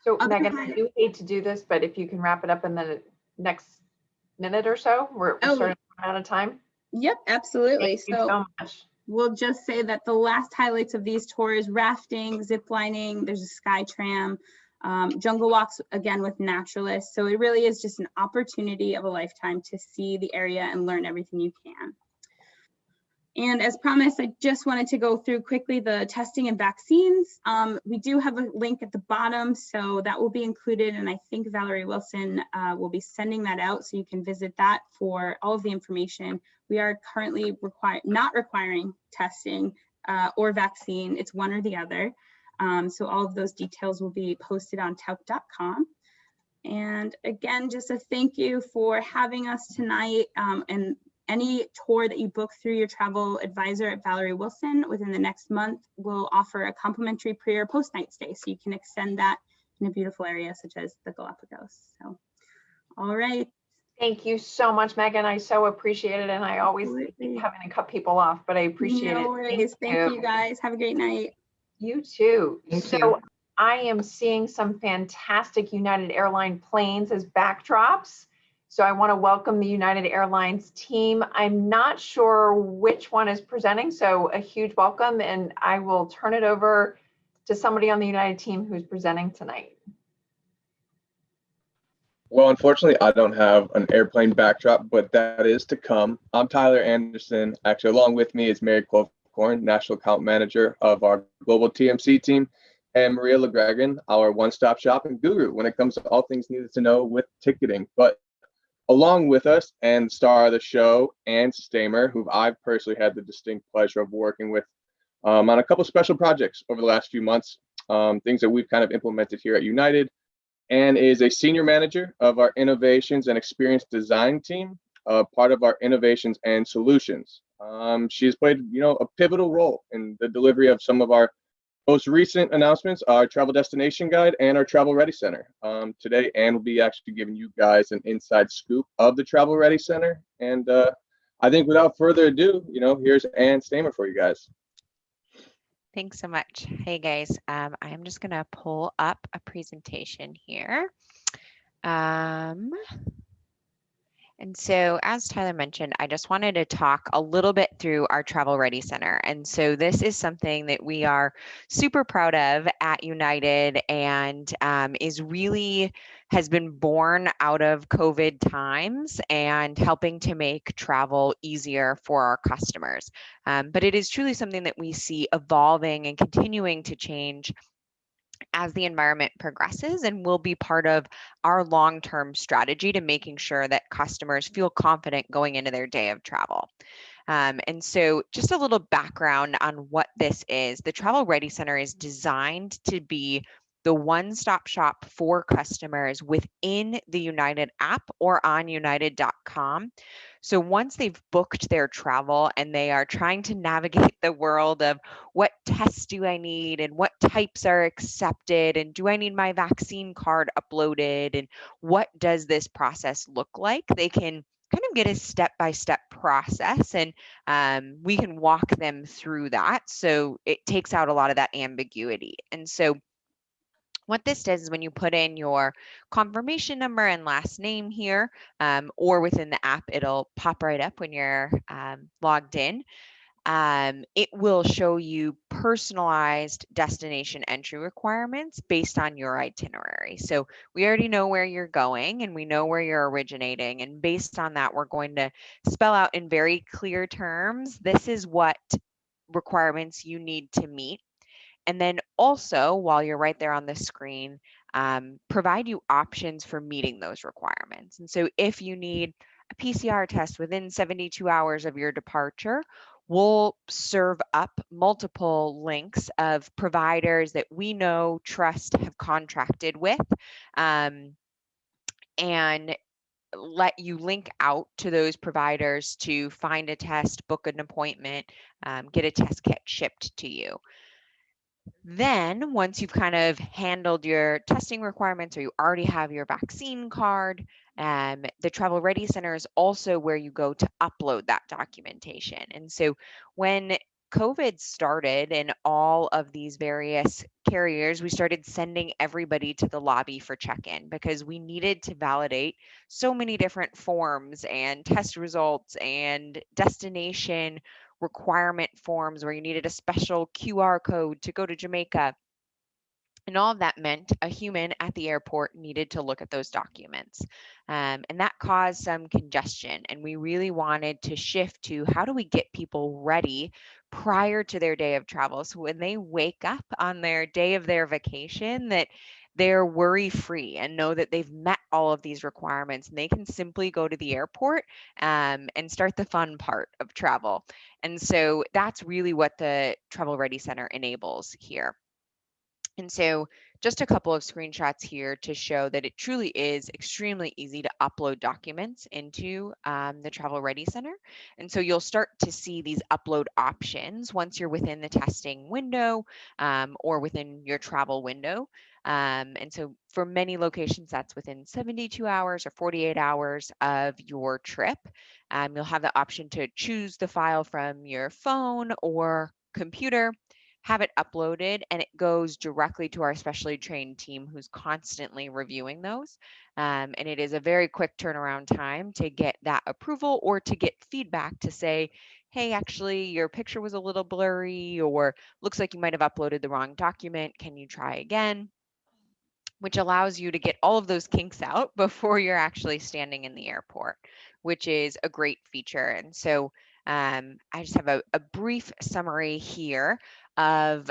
So Megan, I do hate to do this, but if you can wrap it up in the next minute or so, we're starting to run out of time. Yep, absolutely. Thank you so much. We'll just say that the last highlights of these tours: rafting, zip lining, there's a sky tram, jungle walks, again with naturalists. So it really is just an opportunity of a lifetime to see the area and learn everything you can. And as promised, I just wanted to go through quickly the testing and vaccines. We do have a link at the bottom, so that will be included, and I think Valerie Wilson will be sending that out, so you can visit that for all of the information. We are currently not requiring testing or vaccine. It's one or the other. So all of those details will be posted on tauk.com. And again, just a thank you for having us tonight, and any tour that you book through your travel advisor at Valerie Wilson within the next month will offer a complimentary pre or post night stay. So you can extend that in a beautiful area such as the Galapagos. So, all right. Thank you so much, Megan. I so appreciate it. And I always keep having to cut people off, but I appreciate it. No worries. Thank you guys. Have a great night. You too. Thank so you. I am seeing some fantastic United Airlines planes as backdrops. So I want to welcome the United Airlines team. I'm not sure which one is presenting, so a huge welcome, and I will turn it over to somebody on the United team who's presenting tonight. Well, unfortunately, I don't have an airplane backdrop, but that is to come. I'm Tyler Anderson. Actually, along with me is Mary Clovecorn, National Account Manager of our Global TMC team, and Maria LeGregan, our one-stop shop and guru when it comes to all things needed to know with ticketing. But along with us and star of the show, Ann Stamer, who I've personally had the distinct pleasure of working with on a couple special projects over the last few months, things that we've kind of implemented here at United. Ann is a senior manager of our innovations and experience design team, part of our innovations and solutions. She's played, a pivotal role in the delivery of some of our most recent announcements, our travel destination guide and our travel ready center. Today, Ann will be actually giving you guys an inside scoop of the travel ready center. And I think without further ado, here's Ann Stamer for you guys. Thanks so much. Hey guys, I'm just gonna pull up a presentation here. And so as Tyler mentioned, I just wanted to talk a little bit through our Travel Ready Center. And so this is something that we are super proud of at United and has been born out of COVID times and helping to make travel easier for our customers. But it is truly something that we see evolving and continuing to change as the environment progresses, and will be part of our long-term strategy to making sure that customers feel confident going into their day of travel. And so just a little background on what this is. The Travel Ready Center is designed to be the one-stop shop for customers within the United app or on united.com. So once they've booked their travel and they are trying to navigate the world of what tests do I need and what types are accepted and do I need my vaccine card uploaded and what does this process look like, they can kind of get a step-by-step process and we can walk them through that. So it takes out a lot of that ambiguity. And so what this does is when you put in your confirmation number and last name here, or within the app, it'll pop right up when you're logged in. It will show you personalized destination entry requirements based on your itinerary. So we already know where you're going and we know where you're originating. And based on that, we're going to spell out in very clear terms, this is what requirements you need to meet. And then also, while you're right there on the screen, provide you options for meeting those requirements. And so if you need a PCR test within 72 hours of your departure, we'll serve up multiple links of providers that we know, trust, have contracted with, and let you link out to those providers to find a test, book an appointment, get a test kit shipped to you. Then once you've kind of handled your testing requirements or you already have your vaccine card, the Travel Ready Center is also where you go to upload that documentation. And so when COVID started and all of these various carriers, we started sending everybody to the lobby for check-in because we needed to validate so many different forms and test results and destination requirement forms where you needed a special QR code to go to Jamaica. And all of that meant a human at the airport needed to look at those documents. And that caused some congestion. And we really wanted to shift to how do we get people ready prior to their day of travel. So when they wake up on their day of their vacation, that they're worry-free and know that they've met all of these requirements and they can simply go to the airport and start the fun part of travel. And so that's really what the Travel Ready Center enables here. And so just a couple of screenshots here to show that it truly is extremely easy to upload documents into the Travel Ready Center. And so you'll start to see these upload options once you're within the testing window or within your travel window. And so for many locations, that's within 72 hours or 48 hours of your trip. You'll have the option to choose the file from your phone or computer. have it uploaded, and it goes directly to our specially trained team who's constantly reviewing those. And it is a very quick turnaround time to get that approval or to get feedback to say, hey, actually, your picture was a little blurry, or looks like you might have uploaded the wrong document. Can you try again? Which allows you to get all of those kinks out before you're actually standing in the airport, which is a great feature. And so I just have a brief summary here of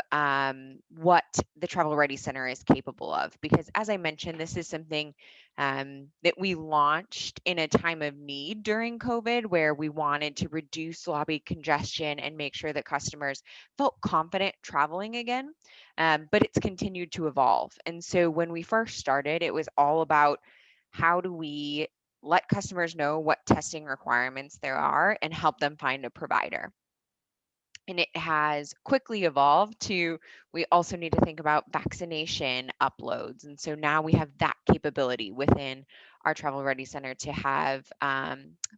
what the Travel Ready Center is capable of, because as I mentioned, this is something that we launched in a time of need during COVID, where we wanted to reduce lobby congestion and make sure that customers felt confident traveling again. But it's continued to evolve. And so when we first started, it was all about how do we let customers know what testing requirements there are and help them find a provider. And it has quickly evolved to, we also need to think about vaccination uploads. And so now we have that capability within our Travel Ready Center to have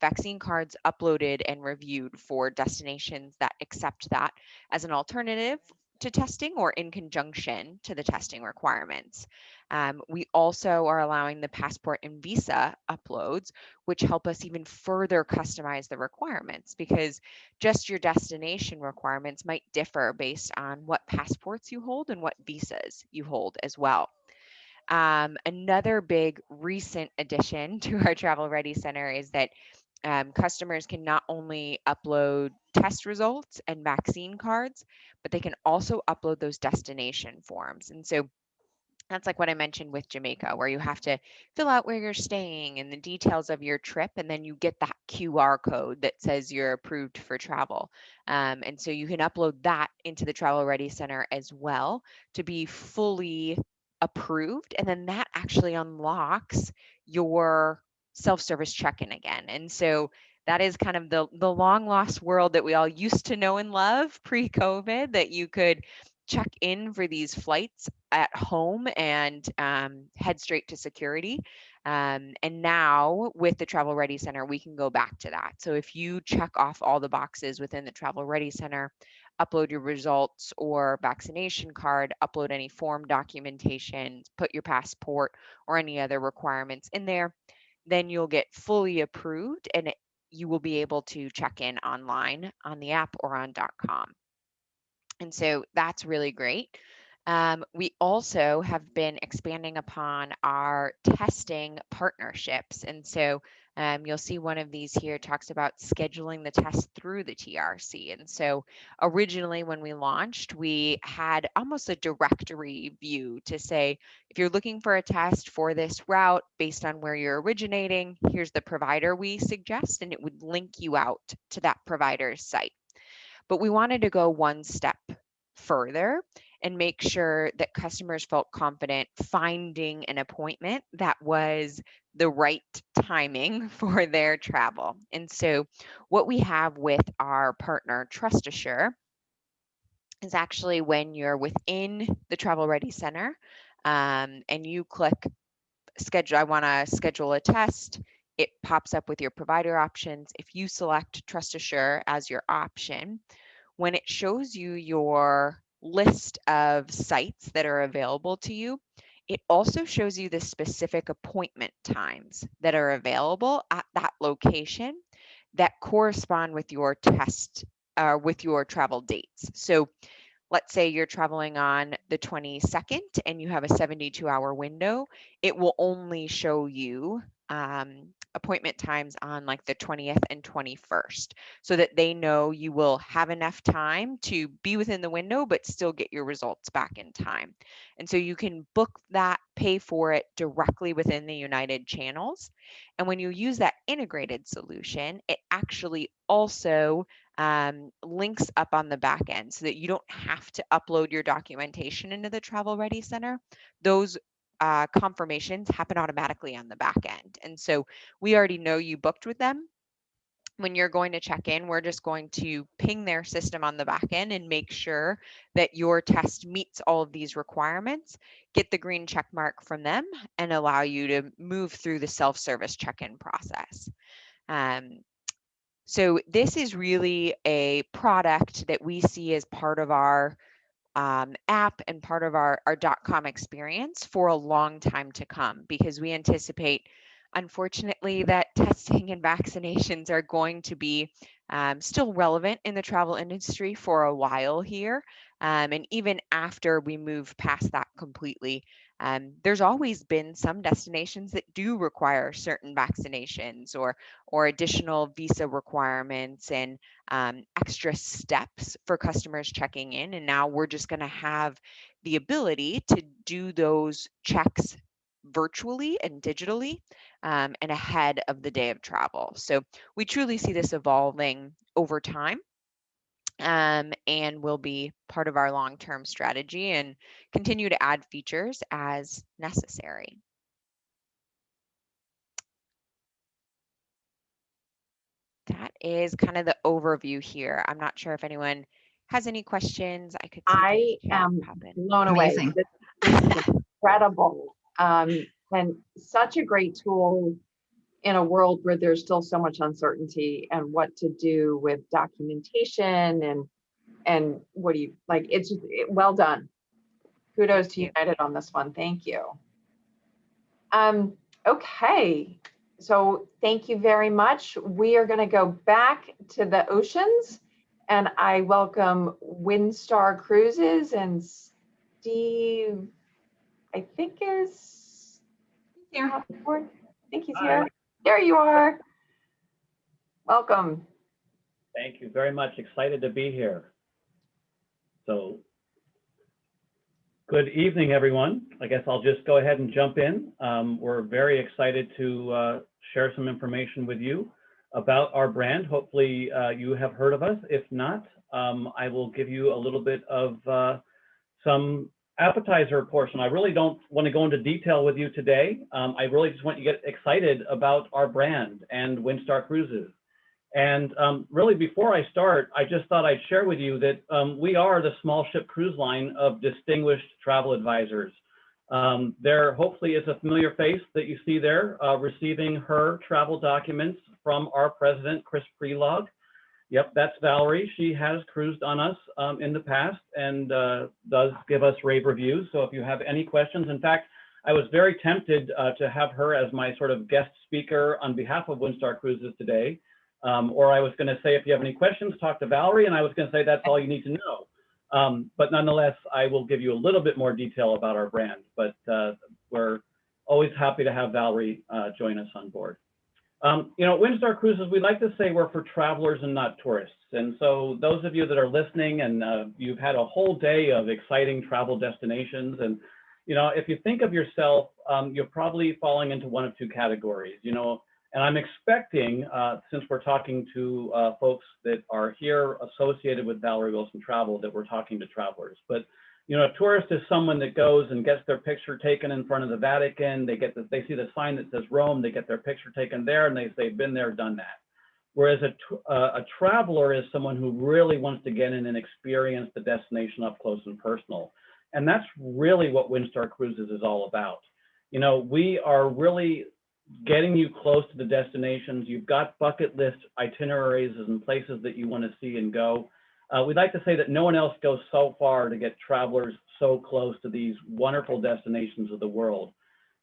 vaccine cards uploaded and reviewed for destinations that accept that as an alternative to testing or in conjunction to the testing requirements. We also are allowing the passport and visa uploads, which help us even further customize the requirements, because just your destination requirements might differ based on what passports you hold and what visas you hold as well. Another big recent addition to our Travel Ready Center is that customers can not only upload test results and vaccine cards, but they can also upload those destination forms. And so that's like what I mentioned with Jamaica, where you have to fill out where you're staying and the details of your trip, and then you get that QR code that says you're approved for travel. And so you can upload that into the Travel Ready Center as well to be fully approved. And then that actually unlocks your self-service check-in again. And so that is kind of the long lost world that we all used to know and love pre-COVID, that you could check in for these flights at home and head straight to security. And now with the Travel Ready Center, we can go back to that. So if you check off all the boxes within the Travel Ready Center, upload your results or vaccination card, upload any form documentation, put your passport or any other requirements in there, then you'll get fully approved, and you will be able to check in online on the app or on .com. And so that's really great. We also have been expanding upon our testing partnerships. And so you'll see one of these here talks about scheduling the test through the TRC. And so originally when we launched, we had almost a directory view to say, if you're looking for a test for this route based on where you're originating, here's the provider we suggest, and it would link you out to that provider's site. But we wanted to go one step further and make sure that customers felt confident finding an appointment that was the right timing for their travel. And so what we have with our partner Trust Assure is actually when you're within the Travel Ready Center and you click schedule, I want to schedule a test, it pops up with your provider options. If you select Trust Assure as your option, when it shows you your list of sites that are available to you, it also shows you the specific appointment times that are available at that location that correspond with your test, with your travel dates. So let's say you're traveling on the 22nd and you have a 72-hour window, it will only show you appointment times on like the 20th and 21st, so that they know you will have enough time to be within the window, but still get your results back in time. And so you can book that, pay for it directly within the United channels. And when you use that integrated solution, it actually also links up on the back end so that you don't have to upload your documentation into the Travel Ready Center. Those confirmations happen automatically on the back end. And so we already know you booked with them. When you're going to check in, we're just going to ping their system on the back end and make sure that your test meets all of these requirements, get the green check mark from them, and allow you to move through the self-service check-in process. So this is really a product that we see as part of our app and part of our .com experience for a long time to come, because we anticipate, unfortunately, that testing and vaccinations are going to be still relevant in the travel industry for a while here. And even after we move past that completely, there's always been some destinations that do require certain vaccinations or additional visa requirements and extra steps for customers checking in. And now we're just going to have the ability to do those checks virtually and digitally and ahead of the day of travel. So we truly see this evolving over time and will be part of our long-term strategy and continue to add features as necessary. That is kind of the overview here. I'm not sure if anyone has any questions. I could see I am blown away. Amazing. This is incredible, and such a great tool in a world where there's still so much uncertainty and what to do with documentation and what do you like. It's well done. Kudos to United on this one. Thank you. Okay, so thank you very much. We are going to go back to the oceans, and I welcome Windstar Cruises and Steve, I think is here. I think he's here. There you are. Welcome. Thank you very much. Excited to be here. So, good evening, everyone. I guess I'll just go ahead and jump in. We're very excited to share some information with you about our brand. Hopefully you have heard of us. If not, I will give you a little bit of some appetizer portion. I really don't want to go into detail with you today. I really just want you to get excited about our brand and Windstar Cruises. And really, before I start, I just thought I'd share with you that we are the small ship cruise line of distinguished travel advisors. There hopefully is a familiar face that you see there receiving her travel documents from our president, Chris Prelog. Yep, that's Valerie. She has cruised on us in the past and does give us rave reviews. So if you have any questions, in fact, I was very tempted to have her as my sort of guest speaker on behalf of Windstar Cruises today. Or I was going to say, if you have any questions, talk to Valerie, and I was going to say that's all you need to know. But nonetheless, I will give you a little bit more detail about our brand. But we're always happy to have Valerie join us on board. You know, Windstar Cruises, we like to say we're for travelers and not tourists. And so those of you that are listening and you've had a whole day of exciting travel destinations, and you know, if you think of yourself, you're probably falling into one of two categories. You know. And I'm expecting, since we're talking to folks that are here associated with Valerie Wilson Travel, that we're talking to travelers. But you know, a tourist is someone that goes and gets their picture taken in front of the Vatican. They see the sign that says Rome. They get their picture taken there, and they've been there, done that. Whereas a traveler is someone who really wants to get in and experience the destination up close and personal. And that's really what Windstar Cruises is all about. You know, we are really getting you close to the destinations. You've got bucket list itineraries and places that you want to see and go. We'd like to say that no one else goes so far to get travelers so close to these wonderful destinations of the world.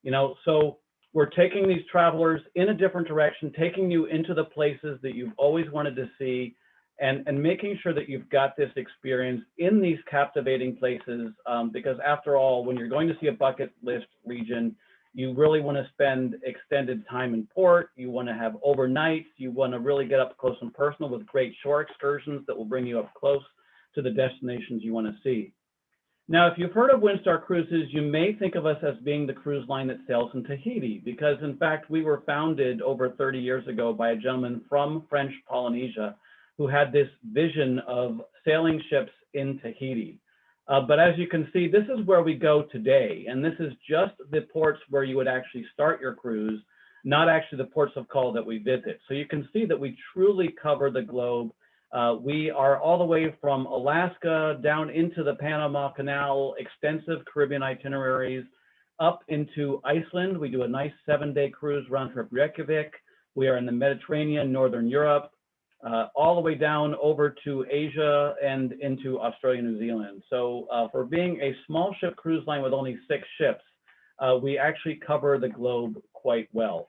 You know, so we're taking these travelers in a different direction, taking you into the places that you've always wanted to see, and making sure that you've got this experience in these captivating places, because after all, when you're going to see a bucket list region, you really want to spend extended time in port. You want to have overnights. You want to really get up close and personal with great shore excursions that will bring you up close to the destinations you want to see. Now, if you've heard of Windstar Cruises, you may think of us as being the cruise line that sails in Tahiti, because in fact, we were founded over 30 years ago by a gentleman from French Polynesia who had this vision of sailing ships in Tahiti. But as you can see, this is where we go today. And this is just the ports where you would actually start your cruise, not actually the ports of call that we visit. So you can see that we truly cover the globe. We are all the way from Alaska down into the Panama Canal, extensive Caribbean itineraries, up into Iceland. We do a nice 7-day cruise round trip Reykjavik. We are in the Mediterranean, Northern Europe. all the way down over to Asia and into Australia, New Zealand. So for being a small ship cruise line with only 6 ships, we actually cover the globe quite well.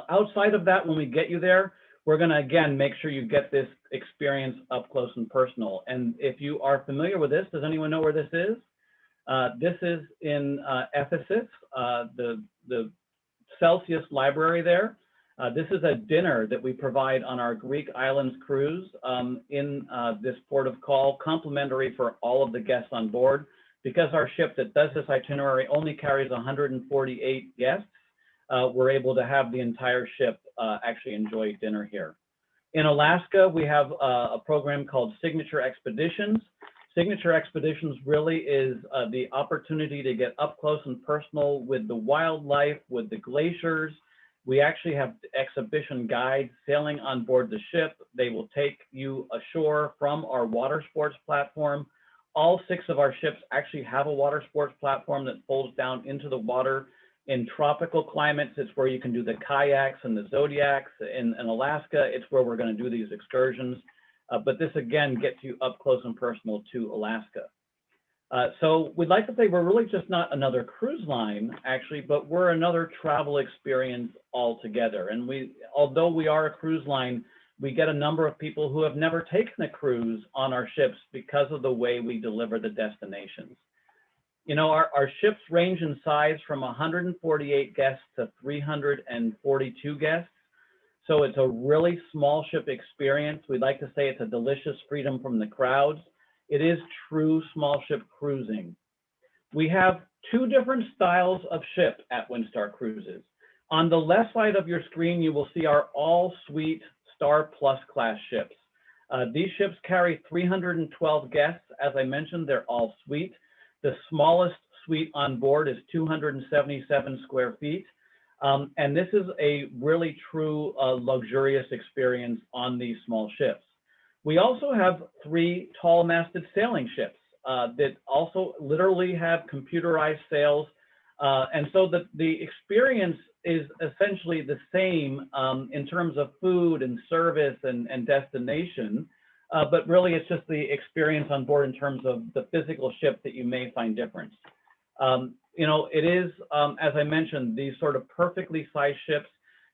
Outside of that, when we get you there, we're going to, again, make sure you get this experience up close and personal. And if you are familiar with this, does anyone know where this is? This is in Ephesus, the Celsius Library there. This is a dinner that we provide on our Greek Islands cruise in this port of call, complimentary for all of the guests on board. Because our ship that does this itinerary only carries 148 guests, we're able to have the entire ship actually enjoy dinner here. In Alaska, we have a program called Signature Expeditions. Signature Expeditions really is the opportunity to get up close and personal with the wildlife, with the glaciers. We actually have exhibition guides sailing on board the ship. They will take you ashore from our water sports platform. All 6 of our ships actually have a water sports platform that folds down into the water. In tropical climates, it's where you can do the kayaks and the zodiacs. In Alaska, it's where we're going to do these excursions. But this, again, gets you up close and personal to Alaska. So we'd like to say we're really just not another cruise line, actually, but we're another travel experience altogether. And although we are a cruise line, we get a number of people who have never taken a cruise on our ships because of the way we deliver the destinations. You know, our ships range in size from 148 guests to 342 guests. So it's a really small ship experience. We'd like to say it's a delicious freedom from the crowds. It is true small ship cruising. We have 2 different styles of ship at Windstar Cruises. On the left side of your screen, you will see our all-suite Star Plus class ships. These ships carry 312 guests. As I mentioned, they're all suite. The smallest suite on board is 277 square feet. And this is a really true luxurious experience on these small ships. We also have 3 tall-masted sailing ships that also literally have computerized sails. And so the experience is essentially the same in terms of food and service and destination, but really it's just the experience on board in terms of the physical ship that you may find different. You know, it is, as I mentioned, these sort of perfectly sized ships.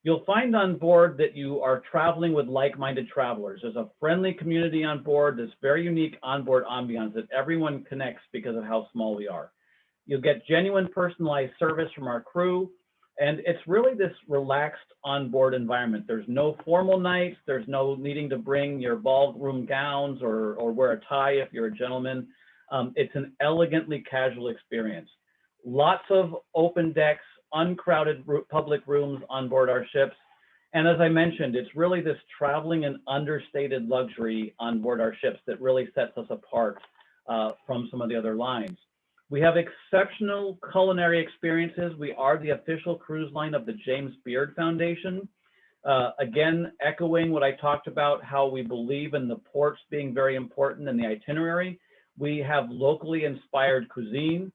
You'll find on board that you are traveling with like-minded travelers. There's a friendly community on board, this very unique onboard ambiance that everyone connects because of how small we are. You'll get genuine personalized service from our crew. And it's really this relaxed onboard environment. There's no formal nights. There's no needing to bring your ballroom gowns or wear a tie if you're a gentleman. It's an elegantly casual experience. Lots of open decks, uncrowded public rooms on board our ships. And as I mentioned, it's really this traveling and understated luxury on board our ships that really sets us apart from some of the other lines. We have exceptional culinary experiences. We are the official cruise line of the James Beard Foundation. Again, echoing what I talked about, how we believe in the ports being very important in the itinerary. We have locally inspired cuisine.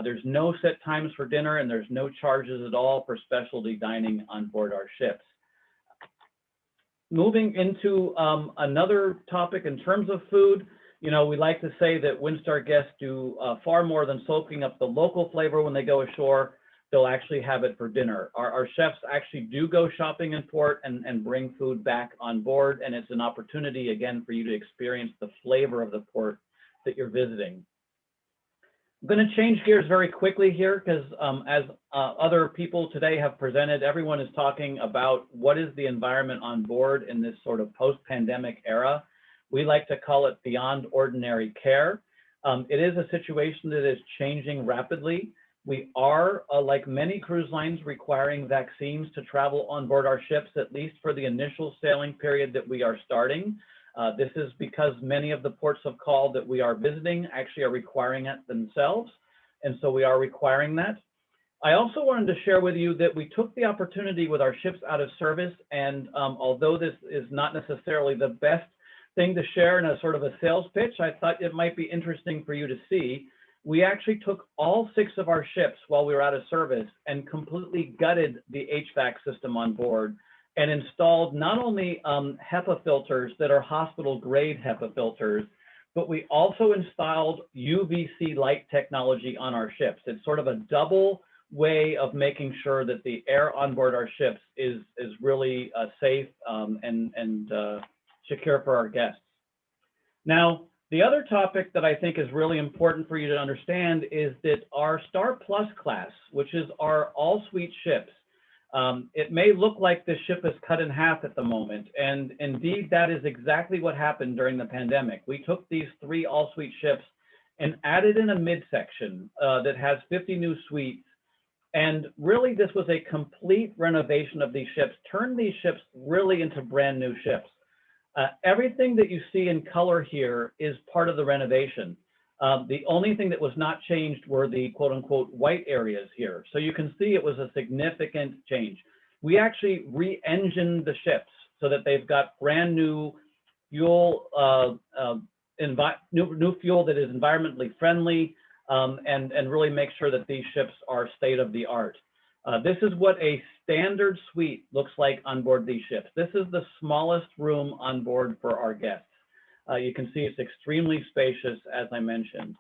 There's no set times for dinner and there's no charges at all for specialty dining on board our ships. Moving into another topic in terms of food, you know, we like to say that Windstar guests do far more than soaking up the local flavor when they go ashore. They'll actually have it for dinner. Our chefs actually do go shopping in port and bring food back on board. And it's an opportunity, again, for you to experience the flavor of the port that you're visiting. I'm going to change gears very quickly here because as other people today have presented, everyone is talking about what is the environment on board in this sort of post-pandemic era. We like to call it beyond ordinary care. It is a situation that is changing rapidly. We are, like many cruise lines, requiring vaccines to travel on board our ships, at least for the initial sailing period that we are starting. This is because many of the ports of call that we are visiting actually are requiring it themselves. And so we are requiring that. I also wanted to share with you that we took the opportunity with our ships out of service. And although this is not necessarily the best thing to share in a sort of a sales pitch, I thought it might be interesting for you to see. We actually took all 6 of our ships while we were out of service and completely gutted the HVAC system on board and installed not only HEPA filters that are hospital grade HEPA filters, but we also installed UVC light technology on our ships. It's sort of a double way of making sure that the air on board our ships is really safe and secure for our guests. Now, the other topic that I think is really important for you to understand is that our Star Plus class, which is our all-suite ships, it may look like this ship is cut in half at the moment, and indeed that is exactly what happened during the pandemic. We took these 3 all-suite ships and added in a midsection that has 50 new suites, and really this was a complete renovation of these ships, turned these ships really into brand new ships. Everything that you see in color here is part of the renovation. The only thing that was not changed were the quote unquote white areas here. So you can see it was a significant change. We actually re-engined the ships so that they've got brand new fuel, new fuel that is environmentally friendly, and really make sure that these ships are state of the art. This is what a standard suite looks like on board these ships. This is the smallest room on board for our guests. You can see it's extremely spacious, as I mentioned.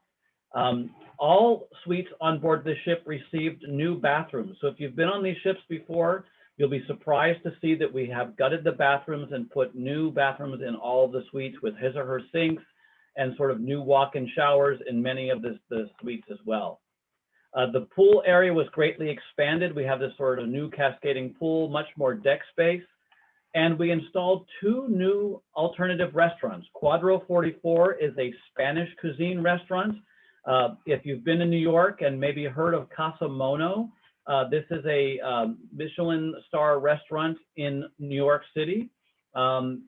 All suites on board this ship received new bathrooms. So if you've been on these ships before, you'll be surprised to see that we have gutted the bathrooms and put new bathrooms in all of the suites with his or her sinks and sort of new walk-in showers in many of the suites as well. The pool area was greatly expanded. We have this sort of new cascading pool, much more deck space. And we installed 2 new alternative restaurants. Cuadro 44 is a Spanish cuisine restaurant. If you've been in New York and maybe heard of Casa Mono, this is a Michelin star restaurant in New York City. Anthony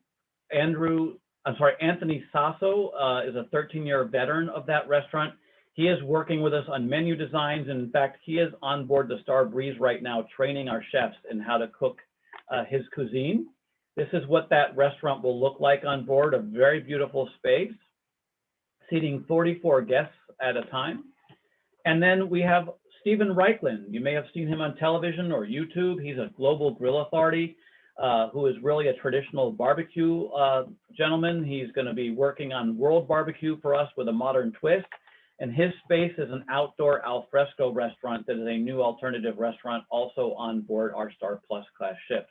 Sasso is a 13-year veteran of that restaurant. He is working with us on menu designs. And in fact, he is on board the Star Breeze right now, training our chefs in how to cook his cuisine. This is what that restaurant will look like on board, a very beautiful space, seating 44 guests at a time. And then we have Stephen Reichland. You may have seen him on television or YouTube. He's a global grill authority who is really a traditional barbecue gentleman. He's going to be working on world barbecue for us with a modern twist. And his space is an outdoor alfresco restaurant that is a new alternative restaurant also on board our Star Plus class ships.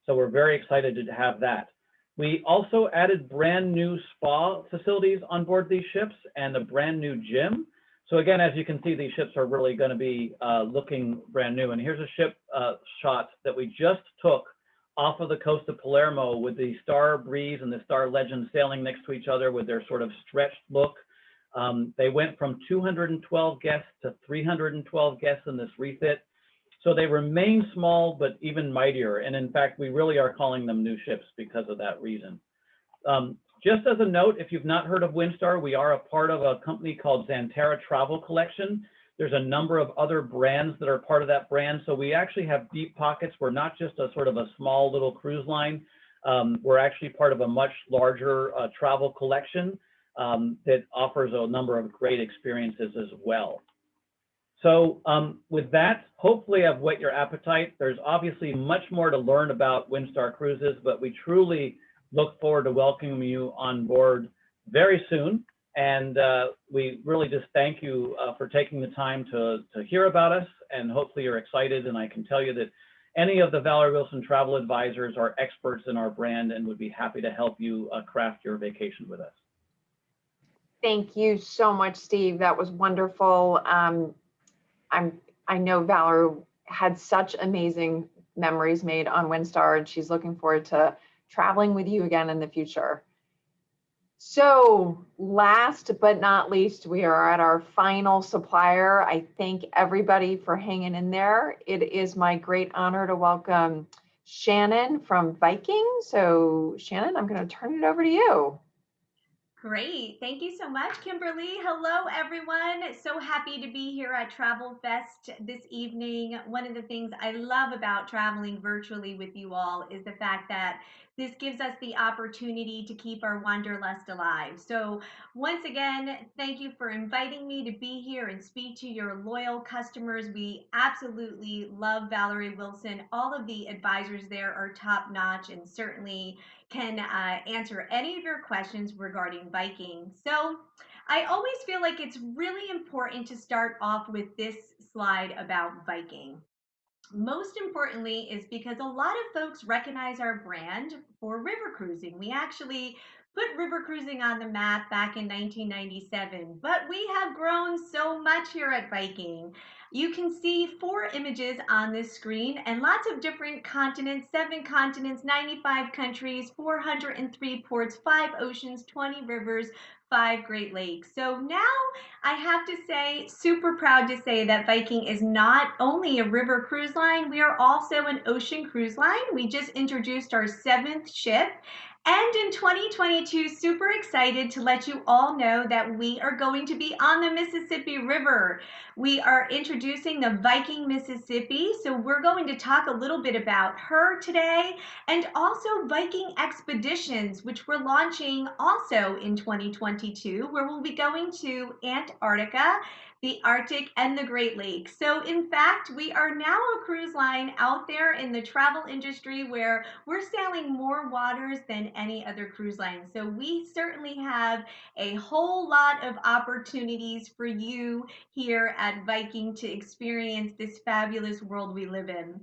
So we're very excited to have that. We also added brand new spa facilities on board these ships and a brand new gym. So again, as you can see, these ships are really going to be looking brand new. And here's a ship shot that we just took off of the coast of Palermo with the Star Breeze and the Star Legend sailing next to each other with their sort of stretched look. They went from 212 guests to 312 guests in this refit. So they remain small, but even mightier. And in fact, we really are calling them new ships because of that reason. Just as a note, if you've not heard of Windstar, we are a part of a company called Xanterra Travel Collection. There's a number of other brands that are part of that brand. So we actually have deep pockets. We're not just a sort of a small little cruise line. We're actually part of a much larger travel collection that offers a number of great experiences as well. So with that, hopefully I've whet your appetite. There's obviously much more to learn about Windstar Cruises, but we truly look forward to welcoming you on board very soon. And we really just thank you for taking the time to hear about us, and hopefully you're excited. And I can tell you that any of the Valerie Wilson travel advisors are experts in our brand and would be happy to help you craft your vacation with us. Thank you so much, Steve. That was wonderful. I know Valerie had such amazing memories made on Windstar, and she's looking forward to traveling with you again in the future. So last but not least, we are at our final supplier. I thank everybody for hanging in there. It is my great honor to welcome Shannon from Viking. So Shannon, I'm going to turn it over to you. Great. Thank you so much, Kimberly. Hello, everyone. So happy to be here at Travel Fest this evening. One of the things I love about traveling virtually with you all is the fact that this gives us the opportunity to keep our wanderlust alive. So once again, thank you for inviting me to be here and speak to your loyal customers. We absolutely love Valerie Wilson. All of the advisors there are top notch and certainly can answer any of your questions regarding Viking. So I always feel like it's really important to start off with this slide about Viking. Most importantly is because a lot of folks recognize our brand for river cruising. We actually put river cruising on the map back in 1997, but we have grown so much here at Viking. You can see 4 images on this screen and lots of different continents, 7 continents, 95 countries, 403 ports, 5 oceans, 20 rivers, 5 Great Lakes. So now I have to say, super proud to say that Viking is not only a river cruise line, we are also an ocean cruise line. We just introduced our 7th ship. And in 2022, super excited to let you all know that we are going to be on the Mississippi River. We are introducing the Viking Mississippi. So we're going to talk a little bit about her today, and also Viking Expeditions, which we're launching also in 2022, where we'll be going to Antarctica, the Arctic, and the Great Lakes. So in fact, we are now a cruise line out there in the travel industry where we're sailing more waters than any other cruise line. So we certainly have a whole lot of opportunities for you here at Viking to experience this fabulous world we live in.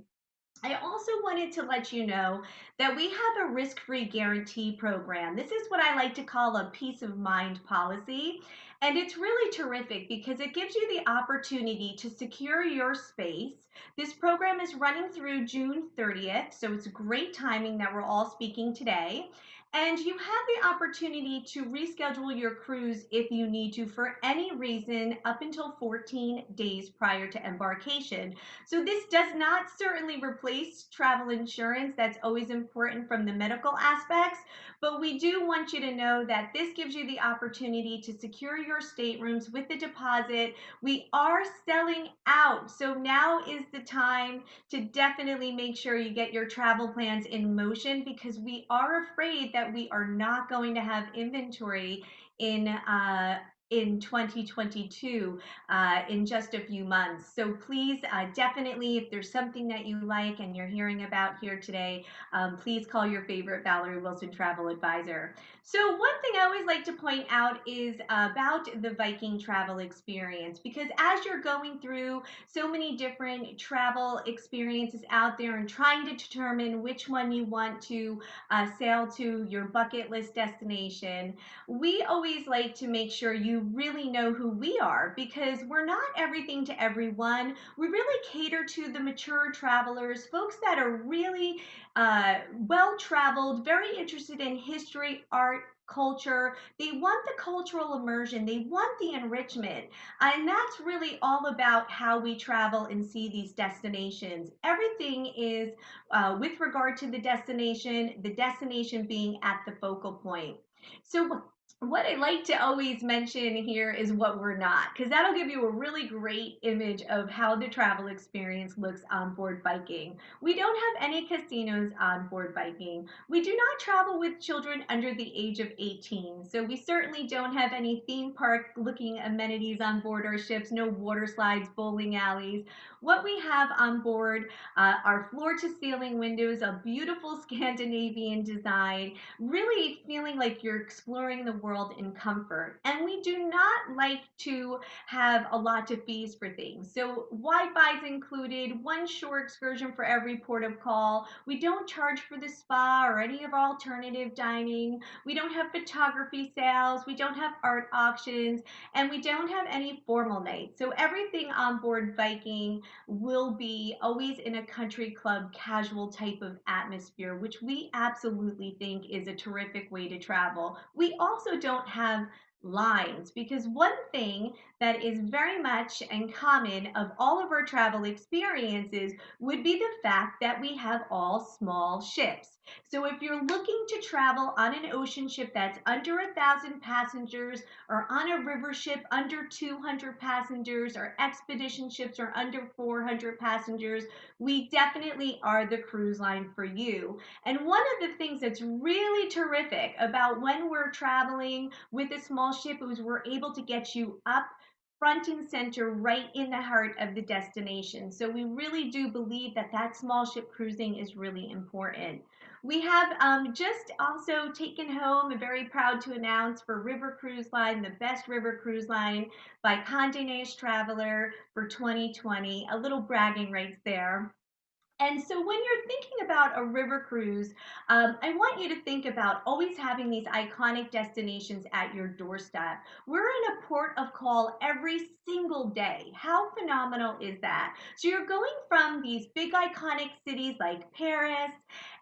I also wanted to let you know that we have a risk-free guarantee program. This is what I like to call a peace of mind policy. And it's really terrific because it gives you the opportunity to secure your space. This program is running through June 30th, so it's great timing that we're all speaking today. And you have the opportunity to reschedule your cruise if you need to for any reason up until 14 days prior to embarkation. So this does not certainly replace travel insurance. That's always important from the medical aspects, but we do want you to know that this gives you the opportunity to secure your staterooms with the deposit. We are selling out, so now is the time to definitely make sure you get your travel plans in motion, because we are afraid that we are not going to have inventory in 2022 in just a few months. So please definitely, if there's something that you like and you're hearing about here today, please call your favorite Valerie Wilson travel advisor. So one thing I always like to point out is about the Viking travel experience, because as you're going through so many different travel experiences out there and trying to determine which one you want to sail to, your bucket list destination, we always like to make sure you really know who we are, because we're not everything to everyone. We really cater to the mature travelers, folks that are really well-traveled, very interested in history, art, culture. They want the cultural immersion. They want the enrichment. And that's really all about how we travel and see these destinations. Everything is with regard to the destination being at the focal point. So what I like to always mention here is what we're not, because that'll give you a really great image of how the travel experience looks on board Viking. We don't have any casinos on board Viking. We do not travel with children under the age of 18, so we certainly don't have any theme park looking amenities on board our ships, no water slides, bowling alleys. What we have on board are floor to ceiling windows, a beautiful Scandinavian design, really feeling like you're exploring the world in comfort. And we do not like to have a lot of fees for things. So Wi-Fi is included, one shore excursion for every port of call. We don't charge for the spa or any of our alternative dining. We don't have photography sales. We don't have art auctions, and we don't have any formal nights. So everything on board Viking will be always in a country club casual type of atmosphere, which we absolutely think is a terrific way to travel. We also don't have lines, because one thing that is very much in common of all of our travel experiences would be the fact that we have all small ships. So if you're looking to travel on an ocean ship that's under 1,000 passengers, or on a river ship under 200 passengers, or expedition ships are under 400 passengers, we definitely are the cruise line for you. And one of the things that's really terrific about when we're traveling with a small ship is we're able to get you up front and center right in the heart of the destination. So we really do believe that that small ship cruising is really important. We have just also taken home, and very proud to announce, for River Cruise Line, the best river cruise line by Condé Nast Traveler for 2020. A little bragging rights there. And so when you're thinking about a river cruise, I want you to think about always having these iconic destinations at your doorstep. We're in a port of call every single day. How phenomenal is that? So you're going from these big iconic cities like Paris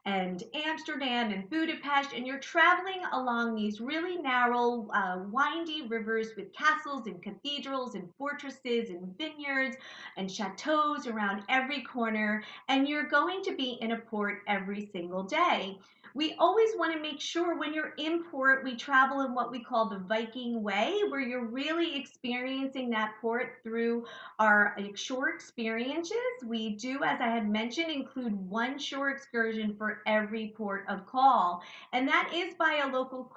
and Amsterdam and Budapest, and you're traveling along these really narrow, windy rivers with castles and cathedrals and fortresses and vineyards and chateaus around every corner, and you're going to be in a port every single day. We always want to make sure when you're in port, we travel in what we call the Viking way, where you're really experiencing that port through our shore experiences. We do, as I had mentioned, include one shore excursion for every port of call, and that is by a local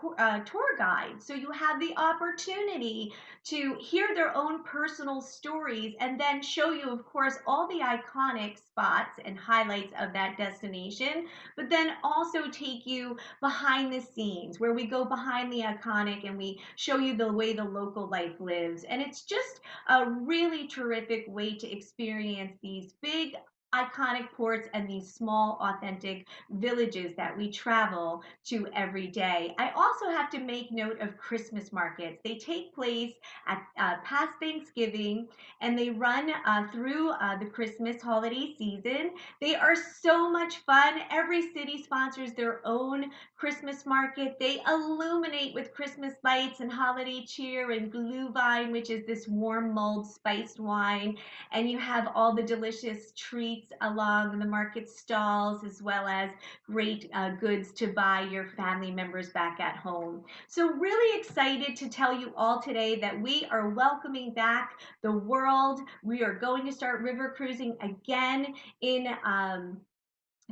tour guide. So you have the opportunity to hear their own personal stories and then show you, of course, all the iconic spots and highlights of that destination, but then also take you behind the scenes, where we go behind the iconic and we show you the way the local life lives. And it's just a really terrific way to experience these big iconic ports and these small authentic villages that we travel to every day. I also have to make note of Christmas markets. They take place at past Thanksgiving, and they run through the Christmas holiday season. They are so much fun. Every city sponsors their own Christmas market. They illuminate with Christmas lights and holiday cheer and Glühwein, which is this warm mulled spiced wine. And you have all the delicious treats along the market stalls, as well as great goods to buy your family members back at home. So really excited to tell you all today that we are welcoming back the world. We are going to start river cruising again in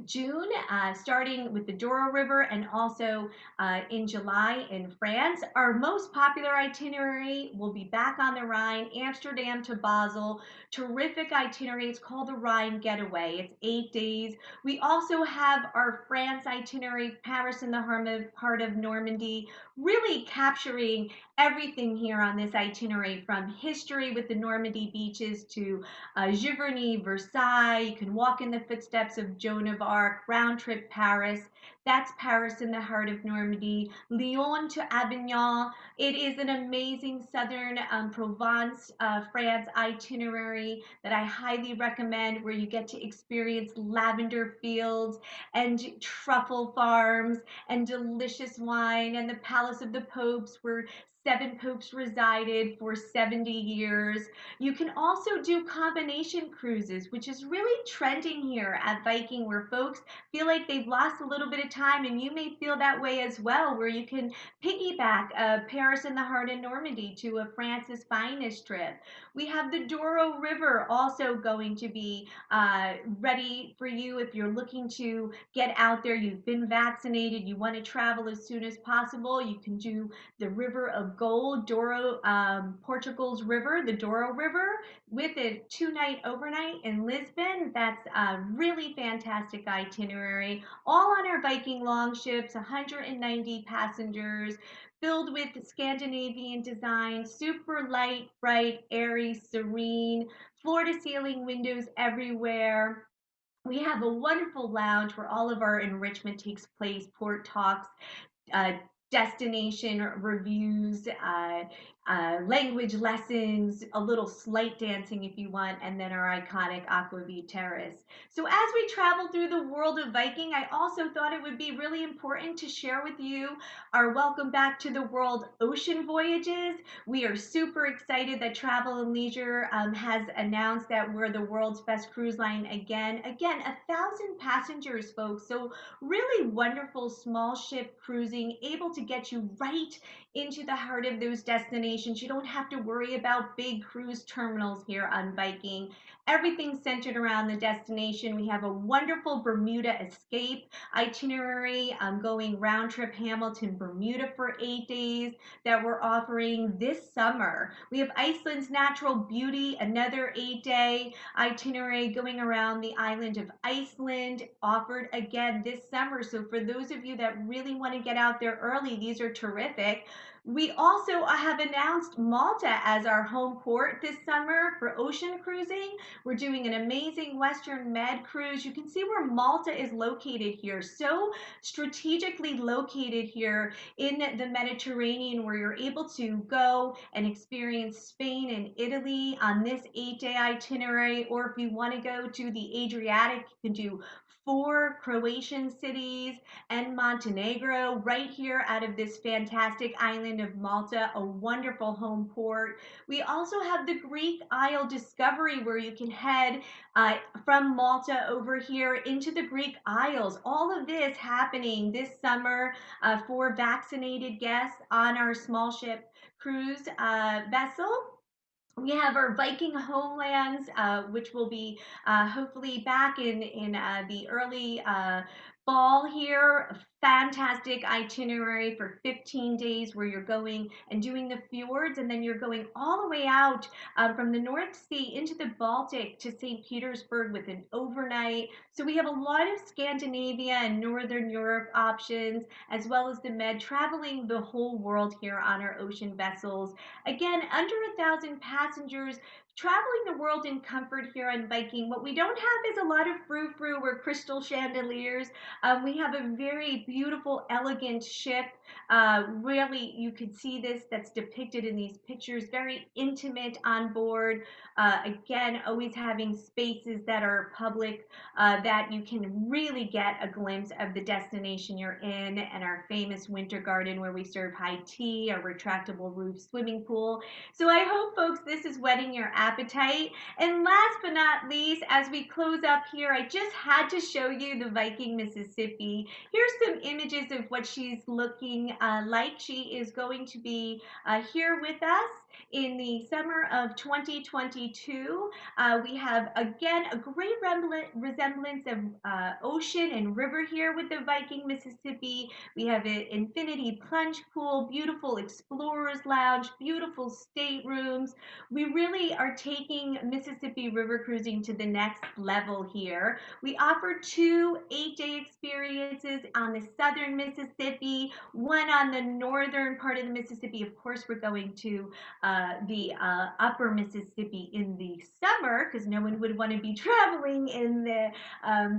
June, starting with the Douro River, and also in July in France. Our most popular itinerary will be back on the Rhine, Amsterdam to Basel. Terrific itinerary. It's called the Rhine Getaway. It's 8 days. We also have our France itinerary, Paris in the heart of Normandy, really capturing everything here on this itinerary, from history with the Normandy beaches to Giverny, Versailles. You can walk in the footsteps of Joan of Arc, round trip Paris. That's Paris in the heart of Normandy. Lyon to Avignon. It is an amazing southern Provence, France itinerary that I highly recommend, where you get to experience lavender fields and truffle farms and delicious wine, and the Palace of the Popes, where 7 popes resided for 70 years. You can also do combination cruises, which is really trending here at Viking, where folks feel like they've lost a little bit of time, and you may feel that way as well, where you can piggyback Paris in the heart of Normandy to a France's finest trip. We have the Douro River also going to be ready for you if you're looking to get out there, you've been vaccinated, you want to travel as soon as possible. You can do the River of Gold, Douro, Portugal's river, the Douro River, with a 2-night overnight in Lisbon. That's a really fantastic itinerary, all on our Viking Longships, 190 passengers, filled with Scandinavian design, super light, bright, airy, serene, floor-to-ceiling windows everywhere. We have a wonderful lounge where all of our enrichment takes place, port talks, destination reviews, language lessons, a little slight dancing if you want, and then our iconic Aquavit Terrace. So as we travel through the world of Viking, I also thought it would be really important to share with you our welcome back to the world ocean voyages. We are super excited that Travel and Leisure has announced that we're the world's best cruise line again. Again, 1,000 passengers, folks. So really wonderful small ship cruising, able to get you right into the heart of those destinations. You don't have to worry about big cruise terminals here on Viking. Everything's centered around the destination. We have a wonderful Bermuda escape itinerary going round trip Hamilton, Bermuda for 8 days that we're offering this summer. We have Iceland's natural beauty, another 8-day itinerary going around the island of Iceland, offered again this summer. So for those of you that really want to get out there early, these are terrific. We also have announced Malta as our home port this summer for ocean cruising. We're doing an amazing Western Med cruise. You can see where Malta is located here. So strategically located here in the Mediterranean, where you're able to go and experience Spain and Italy on this 8-day itinerary. Or if you want to go to the Adriatic, you can do 4 Croatian cities and Montenegro right here out of this fantastic island of Malta, a wonderful home port. We also have the Greek Isle Discovery, where you can head from Malta over here into the Greek Isles. All of this happening this summer for vaccinated guests on our small ship cruise vessel. We have our Viking homelands, which will be hopefully back in the early fall here. A fantastic itinerary for 15 days where you're going and doing the fjords, and then you're going all the way out from the North Sea into the Baltic to St. Petersburg with an overnight. So we have a lot of Scandinavia and Northern Europe options, as well as the Med, traveling the whole world here on our ocean vessels. Again, under 1,000 passengers, traveling the world in comfort here on Viking. What we don't have is a lot of frou-frou or crystal chandeliers. We have a very beautiful, elegant ship. Really, you can see this that's depicted in these pictures, very intimate on board. Again, always having spaces that are public, that you can really get a glimpse of the destination you're in, and our famous winter garden where we serve high tea, a retractable roof swimming pool. So I hope, folks, this is whetting your appetite. And last but not least, as we close up here, I just had to show you the Viking Mississippi. Here's some images of what she's looking like. She is going to be here with us in the summer of 2022. We have, again, a great resemblance of ocean and river here with the Viking Mississippi. We have an infinity plunge pool, beautiful explorers lounge, beautiful staterooms. We really are taking Mississippi river cruising to the next level here. We offer 2 8-day experiences on the southern Mississippi, one on the northern part of the Mississippi. Of course, we're going to the upper Mississippi in the summer, because no one would want to be traveling in the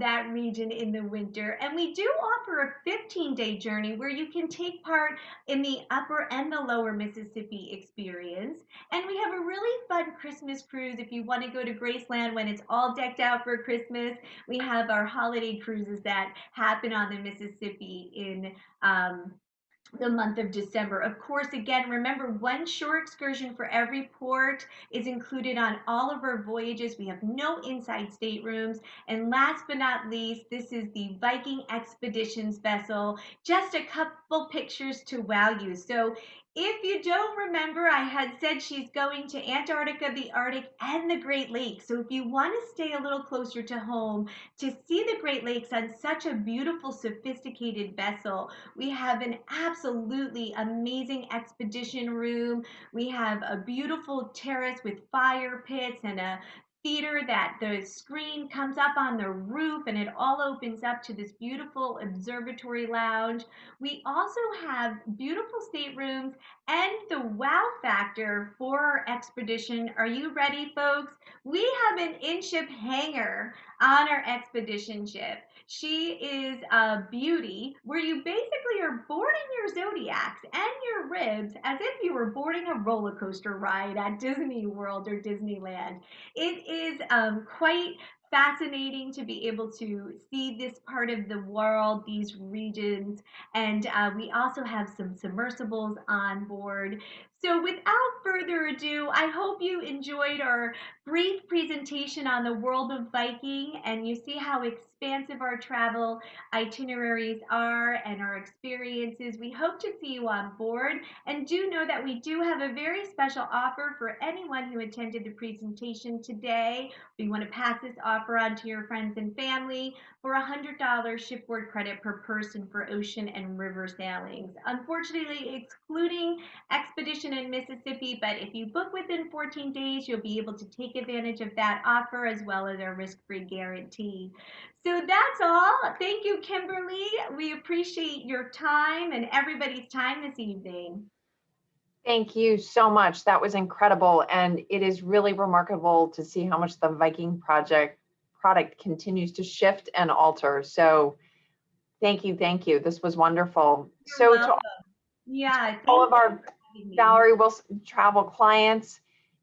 that region in the winter. And we do offer a 15-day journey where you can take part in the upper and the lower Mississippi experience. And we have a really fun Christmas cruise if you want to go to Graceland when it's all decked out for Christmas. We have our holiday cruises that happen on the Mississippi in the month of December. Of course, again, remember, one shore excursion for every port is included on all of our voyages. We have no inside staterooms. And last but not least, this is the Viking Expeditions vessel. Just a couple pictures to wow you. So if you don't remember, I had said she's going to Antarctica, the Arctic, and the Great Lakes. So if you want to stay a little closer to home to see the Great Lakes on such a beautiful, sophisticated vessel, we have an absolutely amazing expedition room. We have a beautiful terrace with fire pits and a theater that the screen comes up on the roof and it all opens up to this beautiful observatory lounge. We also have beautiful staterooms and the wow factor for our expedition. Are you ready, folks? We have an in-ship hangar on our expedition ship. She is a beauty where you basically are boarding your zodiacs and your ribs as if you were boarding a roller coaster ride at Disney World or Disneyland. It is quite fascinating to be able to see this part of the world, these regions, and we also have some submersibles on board. So without further ado, I hope you enjoyed our brief presentation on the world of Viking, and you see how expansive our travel itineraries are and our experiences. We hope to see you on board, and do know that we do have a very special offer for anyone who attended the presentation today. We want to pass this offer on to your friends and family for $100 shipboard credit per person for ocean and river sailings. Unfortunately, excluding Expedition in Mississippi, but if you book within 14 days, you'll be able to take advantage of that offer as well as our risk-free guarantee. So that's all. Thank you, Kimberly. We appreciate your time and everybody's time this evening. Thank you so much. That was incredible. And it is really remarkable to see how much the Viking product continues to shift and alter. So thank you. Thank you. This was wonderful. You're welcome. Yeah, all of our Valerie Wilson travel clients,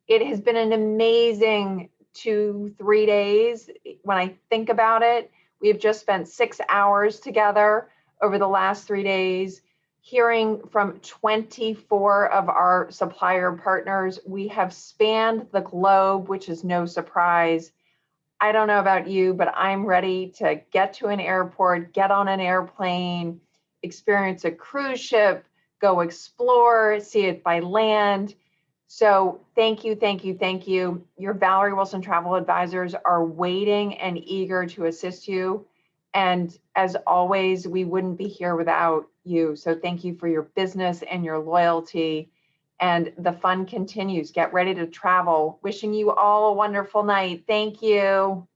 it has been an amazing 2-3 days. When I think about it, we have just spent 6 hours together over the last 3 days, hearing from 24 of our supplier partners. We have spanned the globe, which is no surprise. I don't know about you, but I'm ready to get to an airport, get on an airplane, experience a cruise ship, go explore, see it by land. So thank you, thank you, thank you. Your Valerie Wilson travel advisors are waiting and eager to assist you. And as always, we wouldn't be here without you. So thank you for your business and your loyalty. And the fun continues. Get ready to travel. Wishing you all a wonderful night. Thank you.